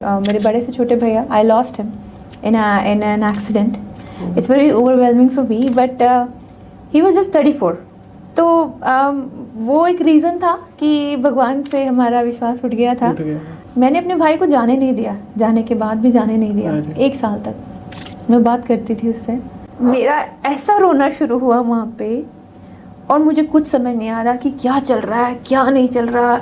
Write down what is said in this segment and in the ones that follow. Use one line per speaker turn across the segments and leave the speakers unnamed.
मेरे बड़े से छोटे भैया, I lost him in an accident. It's very overwhelming for me, but he was just 34. तो वो एक रीज़न था कि भगवान से हमारा विश्वास उठ गया था. मैंने अपने भाई को जाने नहीं दिया, जाने के बाद भी जाने नहीं दिया. 1 साल तक मैं बात करती थी उससे. मेरा ऐसा रोना शुरू हुआ वहाँ पे, और मुझे कुछ समझ नहीं आ रहा कि क्या चल रहा है, क्या नहीं चल रहा,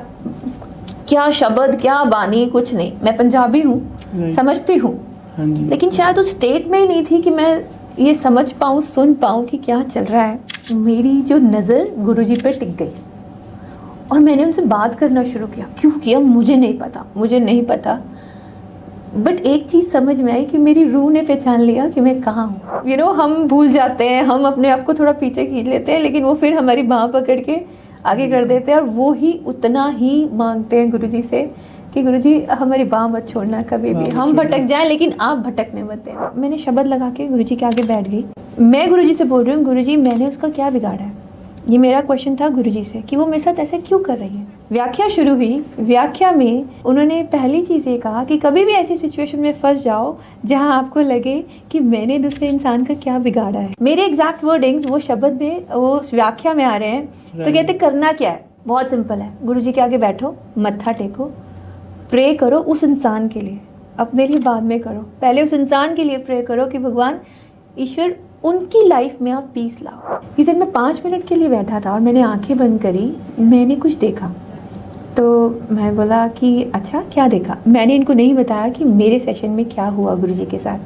क्या शब्द, क्या बानी, कुछ नहीं. मैं पंजाबी हूँ, समझती हूँ, लेकिन शायद उस स्टेट में ही नहीं थी कि मैं ये समझ पाऊँ, सुन पाऊँ कि क्या चल रहा है. मेरी जो नज़र गुरुजी पे टिक गई और मैंने उनसे बात करना शुरू किया. क्यों किया मुझे नहीं पता, बट एक चीज़ समझ में आई कि मेरी रूह ने पहचान लिया कि मैं कहाँ हूँ. हम भूल जाते हैं, हम अपने आप को थोड़ा पीछे खींच लेते हैं, लेकिन वो फिर हमारी बाँह पकड़ के आगे कर देते हैं. और वो ही उतना ही मांगते हैं गुरुजी से कि गुरुजी हमारी बाँह मत छोड़ना कभी भी. हम भटक जाएं लेकिन आप भटकने मत देना. मैंने शब्द लगा के गुरुजी के आगे बैठ गई. मैं गुरुजी से बोल रही हूँ, गुरुजी मैंने उसका क्या बिगाड़ा है. ये मेरा क्वेश्चन था गुरुजी से कि वो मेरे साथ ऐसे क्यों कर रही है. व्याख्या शुरू हुई. व्याख्या में उन्होंने पहली चीज़ ये कहा कि कभी भी ऐसी सिचुएशन में फंस जाओ जहां आपको लगे कि मैंने दूसरे इंसान का क्या बिगाड़ा है. मेरे एग्जैक्ट वर्डिंग्स वो शब्द में, वो व्याख्या में आ रहे हैं. तो कहते करना क्या है, बहुत सिंपल है. गुरुजी के आगे बैठो, मत्था टेको, प्रे करो उस इंसान के लिए. अपने लिए बाद में करो, पहले उस इंसान के लिए प्रे करो कि भगवान ईश्वर उनकी लाइफ में आप पीस लाओ. इस दिन मैं 5 मिनट के लिए बैठा था और मैंने आंखें बंद करी. मैंने कुछ देखा तो मैं बोला कि अच्छा क्या देखा. मैंने इनको नहीं बताया कि मेरे सेशन में क्या हुआ गुरुजी के साथ.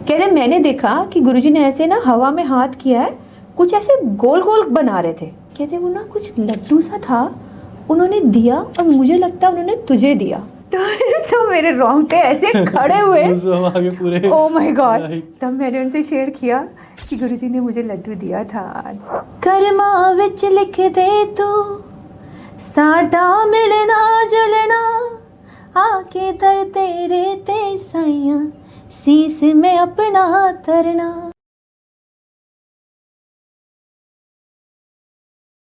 कहते मैंने देखा कि गुरुजी ने ऐसे ना हवा में हाथ किया है, कुछ ऐसे गोल गोल बना रहे थे. कहते वो ना कुछ लड्डू सा था, उन्होंने दिया और मुझे लगता है उन्होंने तुझे दिया. तो मेरे रोंगटे ऐसे खड़े हुए. Oh my God. तब मैंने उनसे शेयर किया कि गुरुजी ने मुझे लड्डू दिया था आज. कर्मा विच लिख दे तू साडा मिलना जुलना, आके दर तेरे ते साइयां सीस में अपना तरना.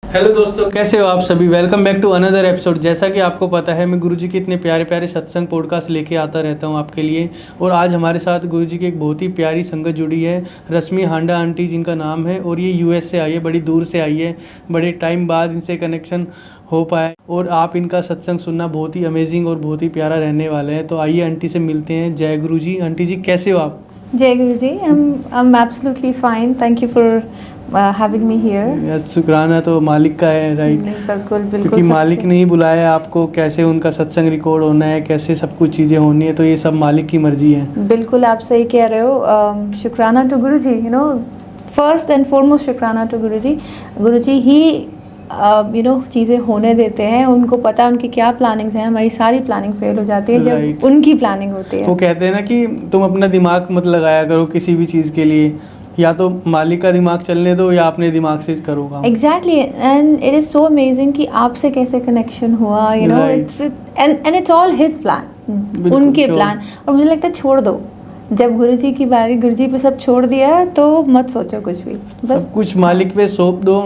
हेलो दोस्तों, कैसे हो आप सभी. Welcome back to another episode. जैसा कि आपको पता है, मैं गुरुजी के इतने प्यारे प्यारे सत्संग पॉडकास्ट लेके आता रहता हूं आपके लिए. और आज हमारे साथ गुरुजी की एक बहुत ही प्यारी संगत जुड़ी है, रश्मि हांडा आंटी जिनका नाम है. और ये यूएस से आई है, बड़ी दूर से आई है, बड़े टाइम बाद इनसे कनेक्शन हो पाया. और आप इनका सत्संग सुनना बहुत ही अमेजिंग और बहुत ही प्यारा रहने वाला है. तो आइए आंटी से मिलते हैं. जय गुरुजी. आंटी जी कैसे हो आप.
जय Guruji. I am absolutely fine. Thank you for having me here.
शुक्राना तो मालिक का है, राइट.
बिल्कुल.
क्योंकि मालिक ने ही बुलाया आपको. कैसे उनका सत्संग रिकॉर्ड होना है, कैसे सब कुछ चीज़ें होनी है, तो ये सब मालिक की मर्जी है.
बिल्कुल आप सही कह रहे हो. शुक्राना to Guruji. First and foremost शुक्राना टू गुरुजी. गुरुजी ही चीज़ें होने देते हैं. उनको पता है उनकी क्या प्लानिंग्स हैं. हमारी सारी प्लानिंग फेल हो जाती है जब उनकी प्लानिंग होती है.
वो कहते हैं ना कि तुम अपना दिमाग मत लगाया करो किसी भी चीज़ के लिए, या तो मालिक का दिमाग चलने दो या अपने दिमाग से करो काम.
Exactly. And it is so amazing कि आपसे कैसे कनेक्शन हुआ. It's and it's all his plan, उनके प्लान. और मुझे लगता है छोड़ दो, जब गुरुजी की बारी, गुरुजी पे सब छोड़ दिया तो मत सोचो कुछ भी, बस
सब कुछ मालिक पे सौंप दो.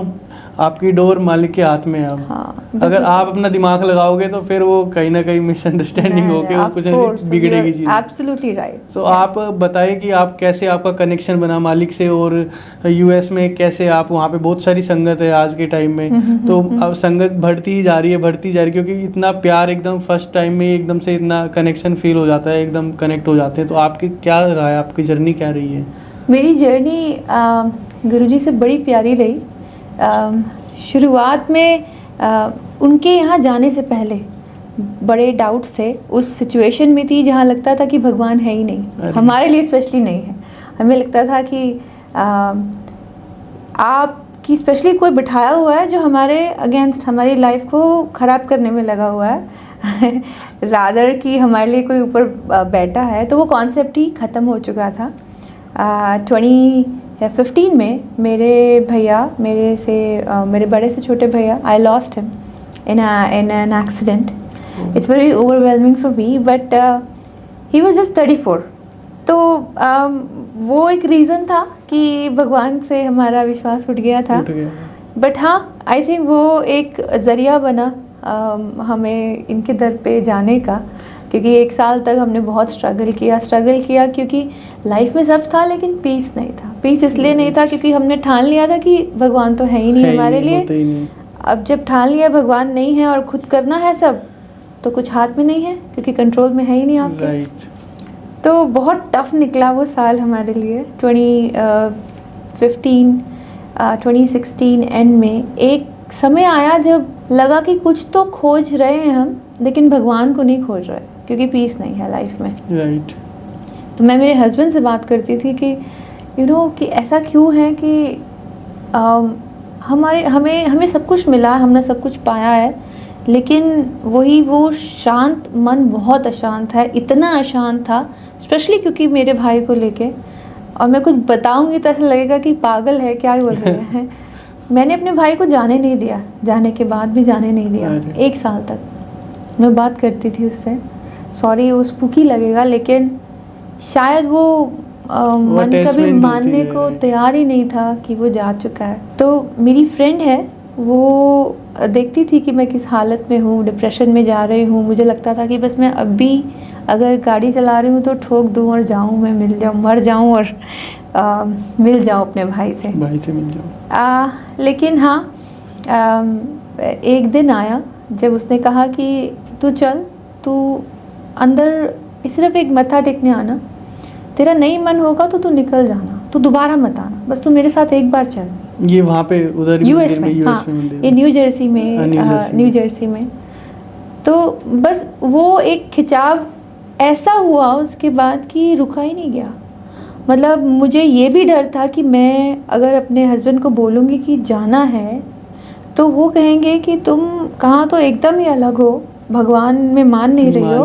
आपकी डोर मालिक के हाथ में है अब.
हाँ,
अगर आप अपना दिमाग लगाओगे तो फिर वो कहीं ना कहीं मिसअंडरस्टैंडिंग होके वो कुछ बिगड़ेगी चीज़.
Absolutely right.
सो आप बताएं कि आप कैसे आपका कनेक्शन बना मालिक से, और यूएस में कैसे आप वहाँ पे. बहुत सारी संगत है आज के टाइम में, तो अब संगत बढ़ती ही जा रही है, क्योंकि इतना प्यार एकदम फर्स्ट टाइम में एकदम से इतना कनेक्शन फील हो जाता है, एकदम कनेक्ट हो जाते हैं. तो आपकी क्या रहा है, आपकी जर्नी क्या रही है.
मेरी जर्नी गुरुजी से बड़ी प्यारी रही. शुरुआत में उनके यहाँ जाने से पहले बड़े डाउट्स थे. उस सिचुएशन में थी जहाँ लगता था कि भगवान है ही नहीं, हमारे लिए स्पेशली नहीं है. हमें लगता था कि आपकी स्पेशली कोई बिठाया हुआ है जो हमारे अगेंस्ट, हमारी लाइफ को ख़राब करने में लगा हुआ है. रादर कि हमारे लिए कोई ऊपर बैठा है. तो वो कॉन्सेप्ट ही ख़त्म हो चुका था. 2015 में मेरे भैया, मेरे बड़े से छोटे भैया, I lost him in an accident. It's very overwhelming for me, but he was just 34. तो वो एक रीज़न था कि भगवान से हमारा विश्वास उठ गया था. बट हाँ, आई थिंक वो एक ज़रिया बना हमें इनके दर पे जाने का, क्योंकि 1 साल तक हमने बहुत स्ट्रगल किया क्योंकि लाइफ में सब था लेकिन पीस नहीं था। पीस इसलिए नहीं था क्योंकि हमने ठान लिया था कि भगवान तो है ही नहीं हमारे लिए। अब जब ठान लिया भगवान नहीं है और खुद करना है सब, तो कुछ हाथ में नहीं है क्योंकि कंट्रोल में है ही नहीं आपके। तो बहुत टफ निकला वो साल हमारे लिए। 2016 एंड में एक समय आया जब लगा कि कुछ तो खोज रहे हैं हम, लेकिन भगवान को नहीं खोज रहे क्योंकि पीस नहीं है लाइफ में। तो मैं मेरे हस्बैंड से बात करती थी कि कि ऐसा क्यों है कि हमें सब कुछ मिला, हमने सब कुछ पाया है, लेकिन वो शांत मन बहुत अशांत है, इतना अशांत था, स्पेशली क्योंकि मेरे भाई को लेके। और मैं कुछ बताऊंगी तो ऐसा लगेगा कि पागल है, क्या बोल रहे हैं। मैंने अपने भाई को जाने नहीं दिया, जाने के बाद भी जाने नहीं दिया। 1 साल तक मैं बात करती थी उससे। सॉरी वो स्पूकी लगेगा, लेकिन शायद वो मन कभी मानने को तैयार ही नहीं था कि वो जा चुका है। तो मेरी फ्रेंड है, वो देखती थी कि मैं किस हालत में हूँ, डिप्रेशन में जा रही हूँ। मुझे लगता था कि बस मैं अभी अगर गाड़ी चला रही हूँ तो ठोक दूँ और जाऊँ, मैं मिल जाऊँ, मर जाऊँ और मिल जाऊँ अपने भाई से मिल जाऊँ। लेकिन हाँ, एक दिन आया जब उसने कहा कि तू चल, तू अंदर सिर्फ एक मत्था टेकने आना, तेरा नहीं मन होगा तो तू निकल जाना, तू दोबारा मत आना, बस तू मेरे साथ एक बार चल।
ये वहाँ पे उधर
यूएस में, हाँ, ये न्यू जर्सी में। तो बस वो एक खिंचाव ऐसा हुआ उसके बाद कि रुका ही नहीं गया। मतलब मुझे ये भी डर था कि मैं अगर अपने हस्बैंड को बोलूँगी कि जाना है तो वो कहेंगे कि तुम कहाँ तो एकदम ही अलग हो, भगवान में मान नहीं रही हो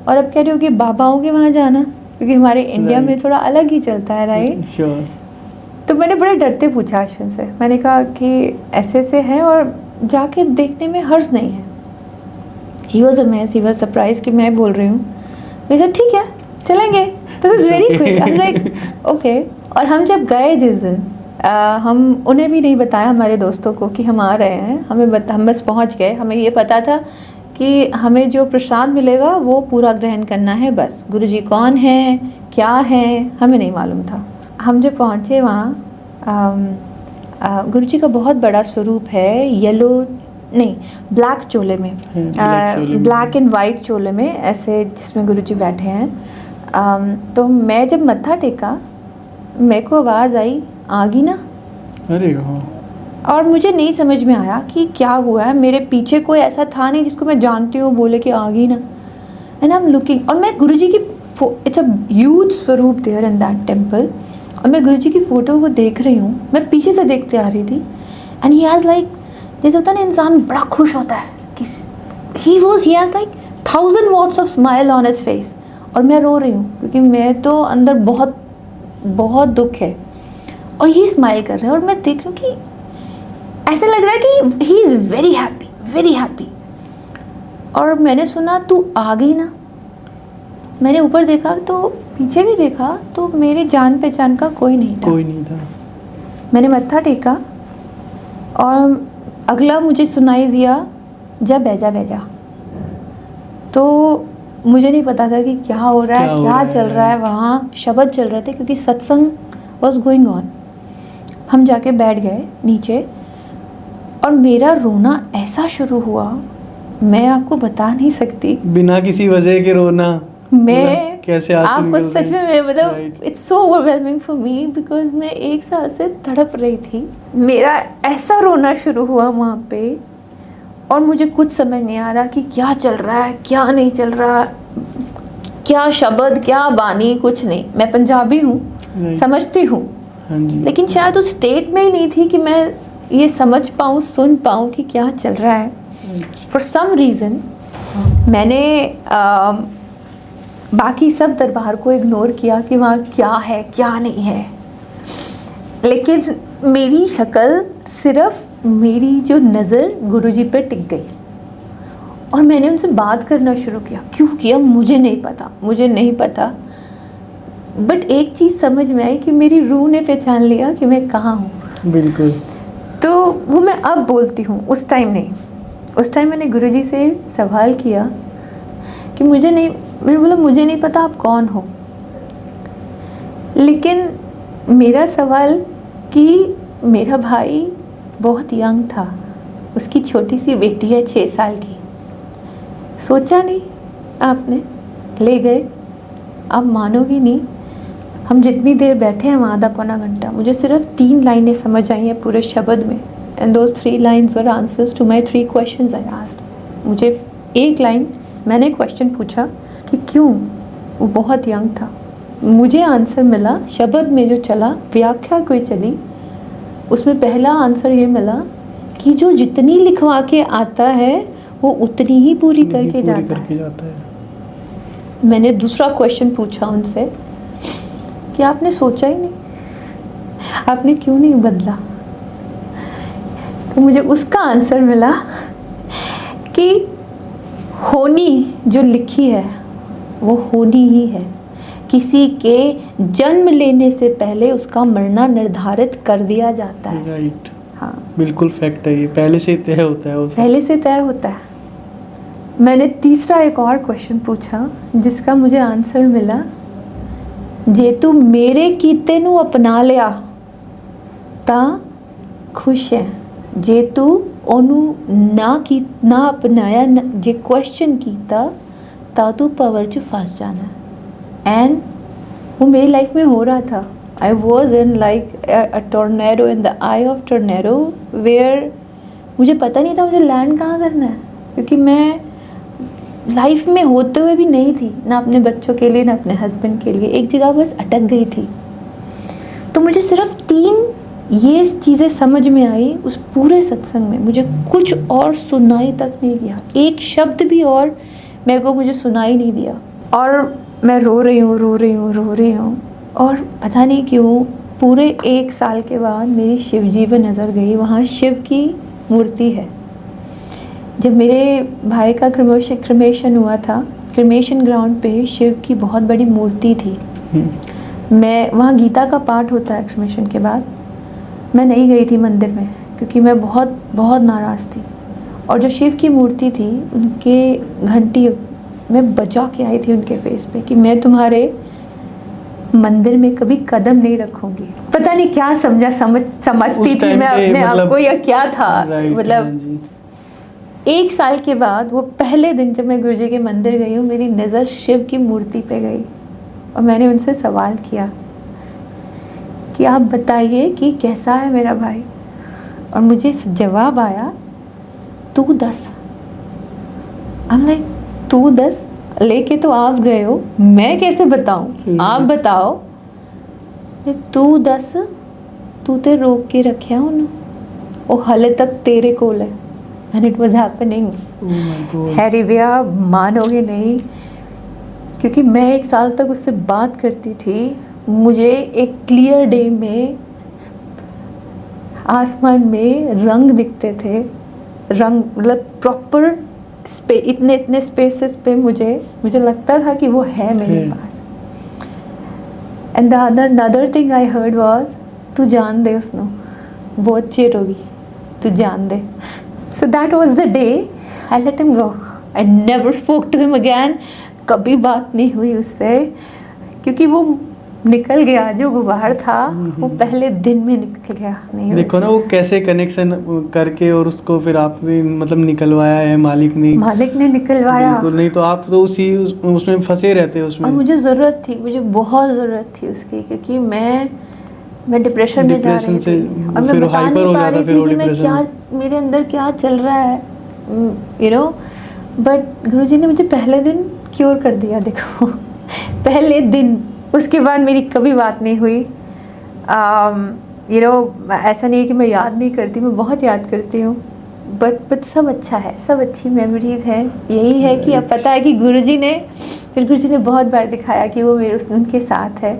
और अब कह रही हो कि बाबाओं के वहाँ जाना, क्योंकि हमारे इंडिया में थोड़ा अलग ही चलता है, राइट। तो मैंने बड़े डरते पूछा आशन से, मैंने कहा कि ऐसे है और जाके देखने में हर्ज नहीं है। ही वॉज सरप्राइज कि मैं बोल रही हूँ। मैं सब ठीक है चलेंगे, तो it's very quick, I was like okay. और हम जब गए जिस दिन, हम उन्हें भी नहीं बताया हमारे दोस्तों को कि हम आ रहे हैं, हम बस पहुँच गए। हमें ये पता था कि हमें जो प्रसाद मिलेगा वो पूरा ग्रहण करना है, बस गुरुजी कौन है क्या है हमें नहीं मालूम था। हम जब पहुँचे वहाँ, गुरुजी का बहुत बड़ा स्वरूप है, ब्लैक चोले में, ब्लैक एंड वाइट चोले में, ऐसे जिसमें गुरुजी बैठे हैं। तो मैं जब मत्था टेका, मेरे को आवाज़ आई आगी ना।
अरे
और मुझे नहीं समझ में आया कि क्या हुआ है। मेरे पीछे कोई ऐसा था नहीं जिसको मैं जानती हूँ बोले कि आ गई ना। एंड आई एम लुकिंग, और मैं गुरुजी की इट्स अ ह्यूज स्वरूप देयर इन दैट टेम्पल, और मैं गुरुजी की फ़ोटो को देख रही हूँ, मैं पीछे से देखते आ रही थी। एंड ही हैज़ लाइक, जैसे होता है ना इंसान बड़ा खुश होता है कि he has like 1000 watts of smile on his face, और मैं रो रही हूँ क्योंकि मैं तो अंदर बहुत बहुत दुख है, और ये स्माइल कर रहे हैं और मैं देख रही हूँ कि ऐसा लग रहा है कि ही इज़ वेरी हैप्पी। और मैंने सुना तू आ गई ना। मैंने ऊपर देखा तो पीछे भी देखा तो मेरे जान पहचान का कोई नहीं था। मैंने मत्था टेका और अगला मुझे सुनाई दिया, जा बैजा। तो मुझे नहीं पता था कि क्या हो रहा है, क्या चल रहा है। वहाँ शब्द चल रहे थे क्योंकि सत्संग वॉज गोइंग ऑन। हम जाके बैठ गए नीचे और मेरा रोना ऐसा शुरू हुआ, मैं आपको बता नहीं सकती।
बिना किसी वजह के रोना,
मैं
कैसे
आपको सच में मतलब it's so overwhelming for me, because मैं 1 साल से तड़प रही थी। मेरा ऐसा रोना शुरू हुआ वहाँ पे, और मुझे कुछ समझ नहीं आ रहा कि क्या चल रहा है क्या नहीं चल रहा, क्या शब्द क्या बानी, कुछ नहीं। मैं पंजाबी हूँ, समझती हूँ, लेकिन शायद उस स्टेट में ही नहीं थी कि मैं ये समझ पाऊँ, सुन पाऊँ कि क्या चल रहा है। फॉर सम रीज़न मैंने बाकी सब दरबार को इग्नोर किया कि वहाँ क्या है क्या नहीं है, लेकिन मेरी शक्ल, सिर्फ मेरी जो नज़र गुरुजी पे टिक गई और मैंने उनसे बात करना शुरू किया। क्यों किया मुझे नहीं पता, बट एक चीज़ समझ में आई कि मेरी रूह ने पहचान लिया कि मैं कहाँ हूँ।
बिल्कुल।
तो वो मैं अब बोलती हूँ, उस टाइम नहीं। उस टाइम मैंने गुरुजी से सवाल किया कि मुझे नहीं, मैंने बोला मुझे नहीं पता आप कौन हो, लेकिन मेरा सवाल कि मेरा भाई बहुत यंग था, उसकी छोटी सी बेटी है 6 साल की, सोचा नहीं आपने, ले गए। आप मानोगी नहीं, हम जितनी देर बैठे हैं वहाँ आधा पौना घंटा, मुझे सिर्फ 3 लाइनें समझ आई हैं पूरे शब्द में, and those 3 lines were answers to my 3 questions I asked. मुझे एक लाइन, मैंने क्वेश्चन पूछा कि क्यों, वो बहुत यंग था, मुझे आंसर मिला, शब्द में जो चला, व्याख्या कोई चली, उसमें पहला आंसर ये मिला कि जो जितनी लिखवा के आता है वो उतनी ही पूरी करके जाता है। मैंने दूसरा क्वेश्चन पूछा उनसे कि आपने सोचा ही नहीं, आपने क्यों नहीं बदला? तो मुझे उसका आंसर मिला कि होनी जो लिखी है वो होनी ही है, किसी के जन्म लेने से पहले उसका मरना निर्धारित कर दिया जाता है।
राइट,
हाँ
बिल्कुल फैक्ट है ये, पहले से तय होता है,
पहले से तय होता है। मैंने तीसरा एक और क्वेश्चन पूछा जिसका मुझे आंसर मिला, जे तू मेरे कीते नू अपना लिया ता खुश है, जे तू ओनू ना अपनाया, जे क्वेश्चन कीता ता तू पावर च फस जाना। एंड वो मेरी लाइफ में हो रहा था। I was in like a tornado, in the eye of tornado, where मुझे पता नहीं था मुझे लैंड कहाँ करना है, क्योंकि मैं लाइफ में होते हुए भी नहीं थी, ना अपने बच्चों के लिए ना अपने हस्बैंड के लिए, एक जगह बस अटक गई थी। तो मुझे सिर्फ 3 ये चीज़ें समझ में आई उस पूरे सत्संग में, मुझे कुछ और सुनाई तक नहीं दिया, एक शब्द भी और मेरे को मुझे सुनाई नहीं दिया। और मैं रो रही हूँ और पता नहीं क्यों पूरे 1 साल के बाद मेरी शिव जी पे नज़र गई। वहाँ शिव की मूर्ति है। जब मेरे भाई का क्रिमेशन हुआ था, क्रिमेशन ग्राउंड पे शिव की बहुत बड़ी मूर्ति थी। मैं वहाँ गीता का पाठ होता है क्रिमेशन के बाद, मैं नहीं गई थी मंदिर में क्योंकि मैं बहुत बहुत नाराज़ थी। और जो शिव की मूर्ति थी उनके घंटी मैं बजा के आई थी उनके फेस पे कि मैं तुम्हारे मंदिर में कभी कदम नहीं रखूंगी। पता नहीं क्या समझती थी मैं अपने आप को, या क्या था। मतलब 1 साल के बाद वो पहले दिन जब मैं गुरुजी के मंदिर गई हूँ, मेरी नज़र शिव की मूर्ति पे गई और मैंने उनसे सवाल किया कि आप बताइए कि कैसा है मेरा भाई। और मुझे जवाब आया, तू 10। I'm like, तू 10 लेके तो आप गए हो, मैं कैसे बताऊं, आप बताओ। तू 10 तू ते रोक के रखिया उन्होंने, वो हाले तक तेरे कोल है। And it was happening. Harry भैया मानोगे नहीं, क्योंकि मैं 1 साल तक उससे बात करती थी, मुझे एक क्लियर डे में आसमान में रंग दिखते थे, रंग मतलब प्रॉपर इतने स्पेसेस पे मुझे लगता था कि वो है मेरे पास। And the another thing I heard was, तू जान दे उसनो, बहुत चेर होगी, तू जान दे। So that was the day I let him go. I never spoke to him again. कभी बात नहीं हुई उससे, क्योंकि वो निकल गया, जो गुबार था वो पहले दिन में निकल गया। नहीं
देखो ना वो कैसे कनेक्शन करके और उसको फिर आपने मतलब निकलवाया है, मालिक ने निकलवाया। बिल्कुल, नहीं तो आप तो उसमें फंसे रहते उसमें।
और मुझे ज़रूरत थी, मुझे बहुत ज़रूरत थी उसकी, क्योंकि मैं डिप्रेशन में जा रही थी और मैं बता नहीं पा रही थी कि मैं क्या, मेरे अंदर क्या चल रहा है, यू नो। बट गुरुजी ने मुझे पहले दिन क्योर कर दिया। देखो पहले दिन, उसके बाद मेरी कभी बात नहीं हुई। यू नो, ऐसा नहीं है कि मैं याद नहीं करती, मैं बहुत याद करती हूँ। बट सब अच्छा है, सब अच्छी मेमोरीज है। यही है कि अब पता है कि गुरुजी ने बहुत बार दिखाया कि वो मेरे उनके साथ है।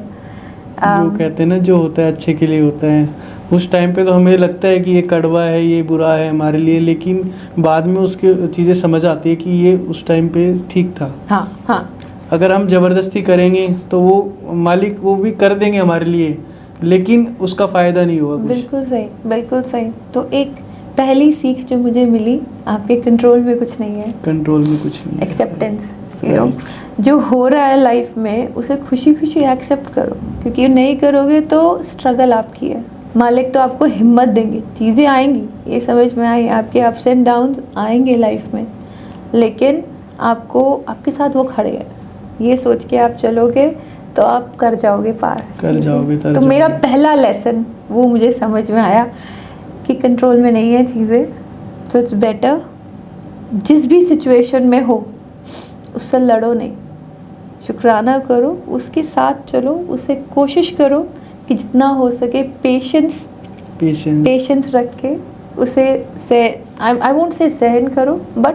जो कहते हैं ना, जो होता है अच्छे के लिए होता है। उस टाइम पे तो हमें लगता है कि ये कड़वा है, ये बुरा है हमारे लिए, लेकिन बाद में उसकी चीज़ें समझ आती है कि ये उस टाइम पे ठीक था।
हाँ।
अगर हम ज़बरदस्ती करेंगे तो वो मालिक वो भी कर देंगे हमारे लिए, लेकिन उसका फ़ायदा नहीं होगा कुछ।
बिल्कुल सही। तो एक पहली सीख जो मुझे मिली, आपके कंट्रोल में कुछ नहीं है।
कंट्रोल में कुछ नहीं है।
एक्सेप्टेंस। You know. जो हो रहा है लाइफ में उसे खुशी खुशी एक्सेप्ट करो, क्योंकि नहीं करोगे तो स्ट्रगल आपकी है। मालिक तो आपको हिम्मत देंगे, चीज़ें आएंगी, ये समझ में आई, आपके अप्स एंड डाउन्स आएंगे लाइफ में, लेकिन आपको आपके साथ वो खड़े हैं। ये सोच के आप चलोगे तो आप कर जाओगे पार,
कर जाओगे।
तो मेरा पहला लेसन वो मुझे समझ में आया कि कंट्रोल में नहीं है चीज़ें, सो इट्स बेटर जिस भी सिचुएशन में हो उससे लड़ो नहीं, शुक्राना करो, उसके साथ चलो, उसे कोशिश करो कि जितना हो सके पेशेंस रख के उसे आई वोंट से सहन करो, बट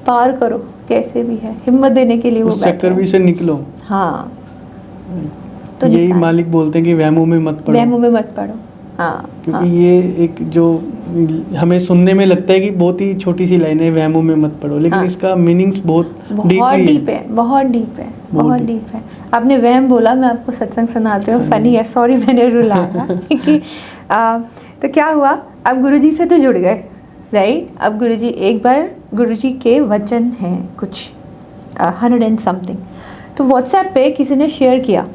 पार करो कैसे भी है, हिम्मत देने के लिए वो
उस चक्कर भी से निकलो।
हाँ, तो
यही मालिक बोलते हैं कि वहमों में मत
पड़ो। हाँ,
क्योंकि ये एक जो हमें सुनने में लगता है कि बहुत ही छोटी सी लाइन है, वहमों में मत पड़ो, लेकिन इसका मीनिंग्स बहुत डीप है। आपने वहम बोला, मैं आपको सत्संग सुनाती हूँ, फनी है, सॉरी मैंने रुलाया क्योंकि तो क्या हुआ, अब गुरुजी से तो जुड़ गए, राइट। अब गुरुजी एक बार गुरुजी के वचन हैं कुछ 100 and something, तो व्हाट्सएप पे किसी ने शेयर किया,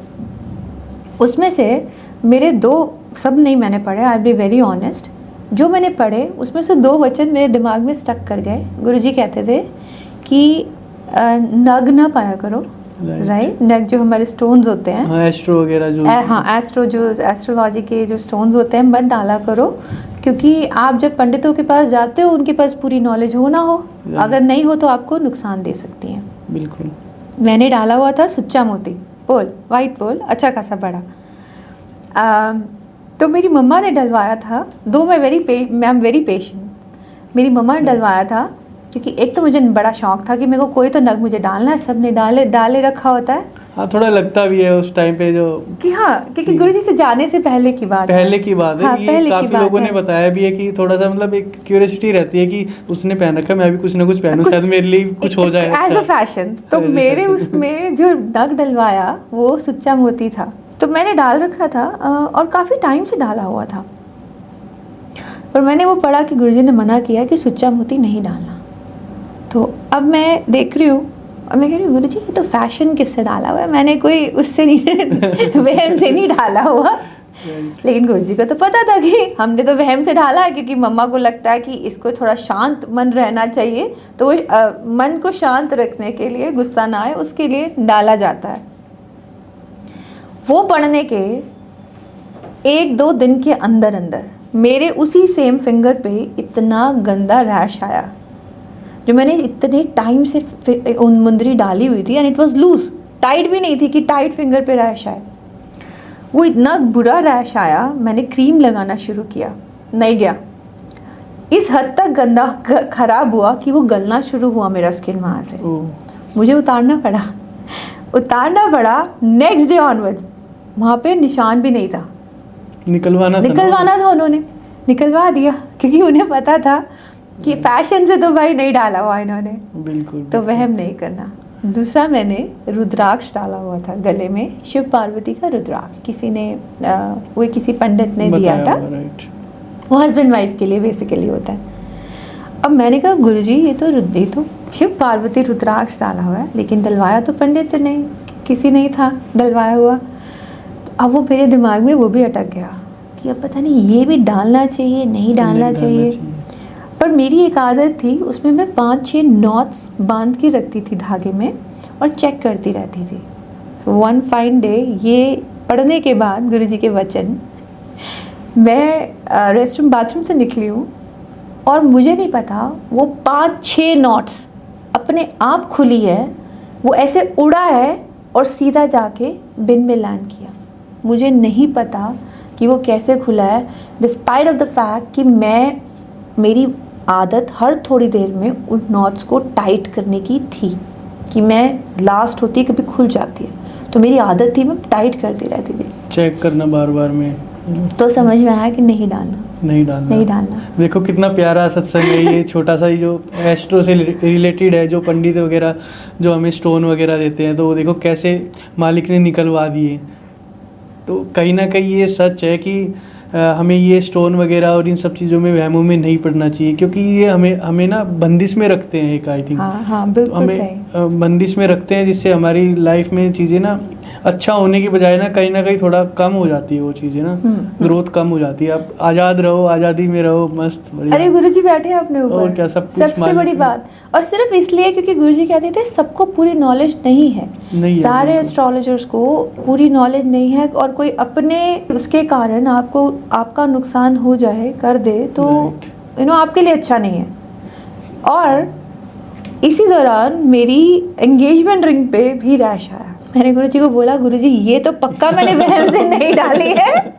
उसमें से मेरे 2 सब नहीं मैंने पढ़े, आई बी वेरी ऑनेस्ट, जो मैंने पढ़े उसमें से 2 वचन मेरे दिमाग में स्टक कर गए। गुरुजी कहते थे कि नग ना पाया करो, राइट। नग जो हमारे स्टोन्स होते हैं, एस्ट्रो वगैरह जो
एस्ट्रो जो एस्ट्रोलॉजी के जो स्टोन्स होते हैं मत डाला करो, क्योंकि आप जब पंडितों के पास जाते हो उनके पास पूरी नॉलेज हो ना हो, अगर नहीं हो तो आपको नुकसान दे सकती हैं।
बिल्कुल।
मैंने डाला हुआ था सुच्चा मोती पोल, वाइट पोल, अच्छा खासा बड़ा। तो मेरी मम्मा ने डलवाया था, दो मैं एम वेरी पेशेंट। मेरी मम्मा ने डलवाया था क्योंकि एक तो मुझे बड़ा शौक था कि मेरे को कोई तो नग मुझे डालना है, सब ने डाले रखा होता है।
हाँ, थोड़ा लगता भी है उस टाइम पे जो
कि हाँ, क्योंकि गुरुजी से जाने से पहले की बात है।
हाँ, ये काफी लोगों ने बताया भी है कि थोड़ा सा मतलब एक क्यूरियोसिटी रहती है कि उसने पहन रखा, मैं भी कुछ ना कुछ पहनूं, शायद मेरे लिए कुछ हो जाए
एज अ फैशन। तो मेरे उसमें जो नग डलवाया वो सुच्चा मोती था, तो मैंने डाल रखा था और काफ़ी टाइम से डाला हुआ था, पर मैंने वो पढ़ा कि गुरुजी ने मना किया कि सुच्चा मोती नहीं डालना। तो अब मैं देख रही हूँ और मैं कह रही हूँ गुरुजी ये तो फैशन किससे डाला हुआ है, मैंने कोई उससे नहीं वहम से नहीं डाला हुआ। लेकिन गुरुजी को तो पता था कि हमने तो वहम से डाला है, क्योंकि मम्मा को लगता है कि इसको थोड़ा शांत मन रहना चाहिए, तो वो मन को शांत रखने के लिए, गुस्सा ना आए उसके लिए डाला जाता है। वो पढ़ने के 1-2 दिन के अंदर अंदर मेरे उसी सेम फिंगर पे इतना गंदा रैश आया, जो मैंने इतने टाइम से मुंदरी डाली हुई थी, and it was loose, tight भी नहीं थी कि टाइट फिंगर पे रैश आए। वो इतना बुरा रैश आया, मैंने क्रीम लगाना शुरू किया, नहीं गया। इस हद तक गंदा खराब हुआ कि वो गलना शुरू हुआ मेरा स्किन वहाँ से। मुझे उतारना पड़ा नेक्स्ट डे ऑनवर्ड्स। वहाँ पे निशान भी नहीं था, निकलवाना था, उन्होंने निकलवा दिया, क्योंकि उन्हें पता था कि फैशन से तो भाई नहीं डाला हुआ इन्होंने।
बिल्कुल।
तो वहम नहीं करना। दूसरा, मैंने रुद्राक्ष डाला हुआ था गले में, शिव पार्वती का रुद्राक्ष, किसी ने वो किसी पंडित ने दिया था, वो हस्बैंड वाइफ के लिए बेसिकली होता है। अब मैंने कहा गुरुजी ये तो शिव पार्वती रुद्राक्ष डाला हुआ है, लेकिन डलवाया तो पंडित से नहीं, किसी नहीं था डलवाया हुआ। अब वो मेरे दिमाग में वो भी अटक गया कि अब पता नहीं ये भी डालना चाहिए नहीं डालना चाहिए। पर मेरी एक आदत थी, उसमें मैं 5-6 नॉट्स बांध के रखती थी धागे में और चेक करती रहती थी। सो वन फाइन डे, ये पढ़ने के बाद गुरुजी के वचन, मैं बाथरूम से निकली हूँ और मुझे नहीं पता वो 5-6 नॉट्स अपने आप खुली है, वो ऐसे उड़ा है और सीधा जाके बिन में लैंड किया। मुझे नहीं पता कि वो कैसे खुला है, डिस्पाइट ऑफ द फैक्ट कि मेरी आदत हर थोड़ी देर में उन नॉट्स को टाइट करने की थी, कि मैं लास्ट होती है कभी खुल जाती है, तो मेरी आदत थी मैं टाइट करती रहती थी,
चेक करना बार बार में।
तो समझ में आया कि नहीं डालना।
देखो कितना प्यारा सत्संग है ये, छोटा सा ही जो एस्ट्रो से रिलेटेड है, जो पंडित वगैरह जो हमें स्टोन वगैरह देते हैं, तो वो देखो कैसे मालिक ने निकलवा दिए। तो कहीं ना कहीं ये सच है कि हमें ये स्टोन वगैरह और इन सब चीज़ों में वहमों में नहीं पड़ना चाहिए, क्योंकि ये हमें ना बंदिश में रखते हैं एक, आई थिंक।
हाँ हाँ बिल्कुल सही।
हमें बंदिश में रखते हैं, जिससे हमारी लाइफ में चीज़ें ना अच्छा होने की बजाय ना कहीं थोड़ा कम हो जाती है वो चीज़ें ना, ग्रोथ कम हो जाती है। आप आज़ाद रहो, आज़ादी में रहो, मस्त बढ़िया।
अरे गुरुजी बैठे हैं अपने ऊपर,
और क्या, सब कुछ
सबसे बड़ी बात। और सिर्फ इसलिए क्योंकि गुरुजी कहते थे सबको पूरी नॉलेज नहीं है, सारे एस्ट्रोलॉजर्स को पूरी नॉलेज नहीं है, और कोई अपने उसके कारण आपको आपका नुकसान हो जाए कर दे तो आपके लिए अच्छा नहीं है। और इसी दौरान मेरी एंगेजमेंट रिंग पे भी रैश आया। मैंने गुरुजी को बोला, गुरुजी ये तो पक्का मैंने वहम से नहीं डाली है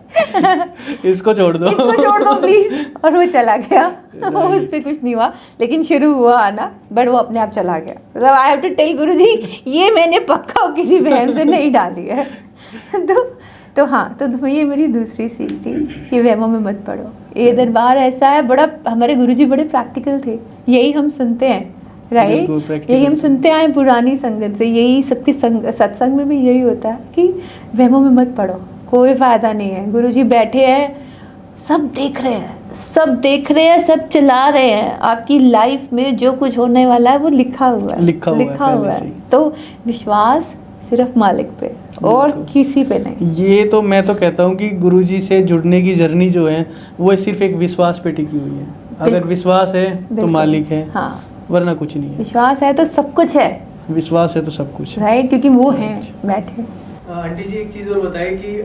इसको छोड़ दो
प्लीज। और वो चला गया वो उस पर कुछ नहीं हुआ, लेकिन शुरू हुआ आना, बट वो अपने आप चला गया। मतलब आई हैव टू टेल गुरुजी ये मैंने पक्का किसी वहम से नहीं डाली है। तो हाँ, तो ये मेरी दूसरी सीख थी कि वहमों में मत पड़ो। ये दरबार ऐसा है, बड़ा हमारे गुरुजी बड़े प्रैक्टिकल थे, यही हम सुनते हैं, राइट, यही हम सुनते आए पुरानी संगत से, यही सबकी सत्संग में भी यही होता है कि वहमों में मत पड़ो, कोई फ़ायदा नहीं है। गुरुजी बैठे हैं, सब देख रहे हैं, सब चला रहे हैं। आपकी लाइफ में जो कुछ होने वाला है वो लिखा हुआ है। तो विश्वास सिर्फ मालिक पे और किसी पे नहीं।
ये तो मैं तो कहता हूँ कि गुरुजी से जुड़ने की जर्नी जो है वो सिर्फ एक विश्वास पे टिकी हुई है। अगर विश्वास है तो मालिक है, हाँ, वरना कुछ नहीं है।
विश्वास है तो सब कुछ है,
विश्वास है तो सब कुछ है,
राइट, क्योंकि वो हैं बैठे।
आंटी जी एक चीज़ और बताइए कि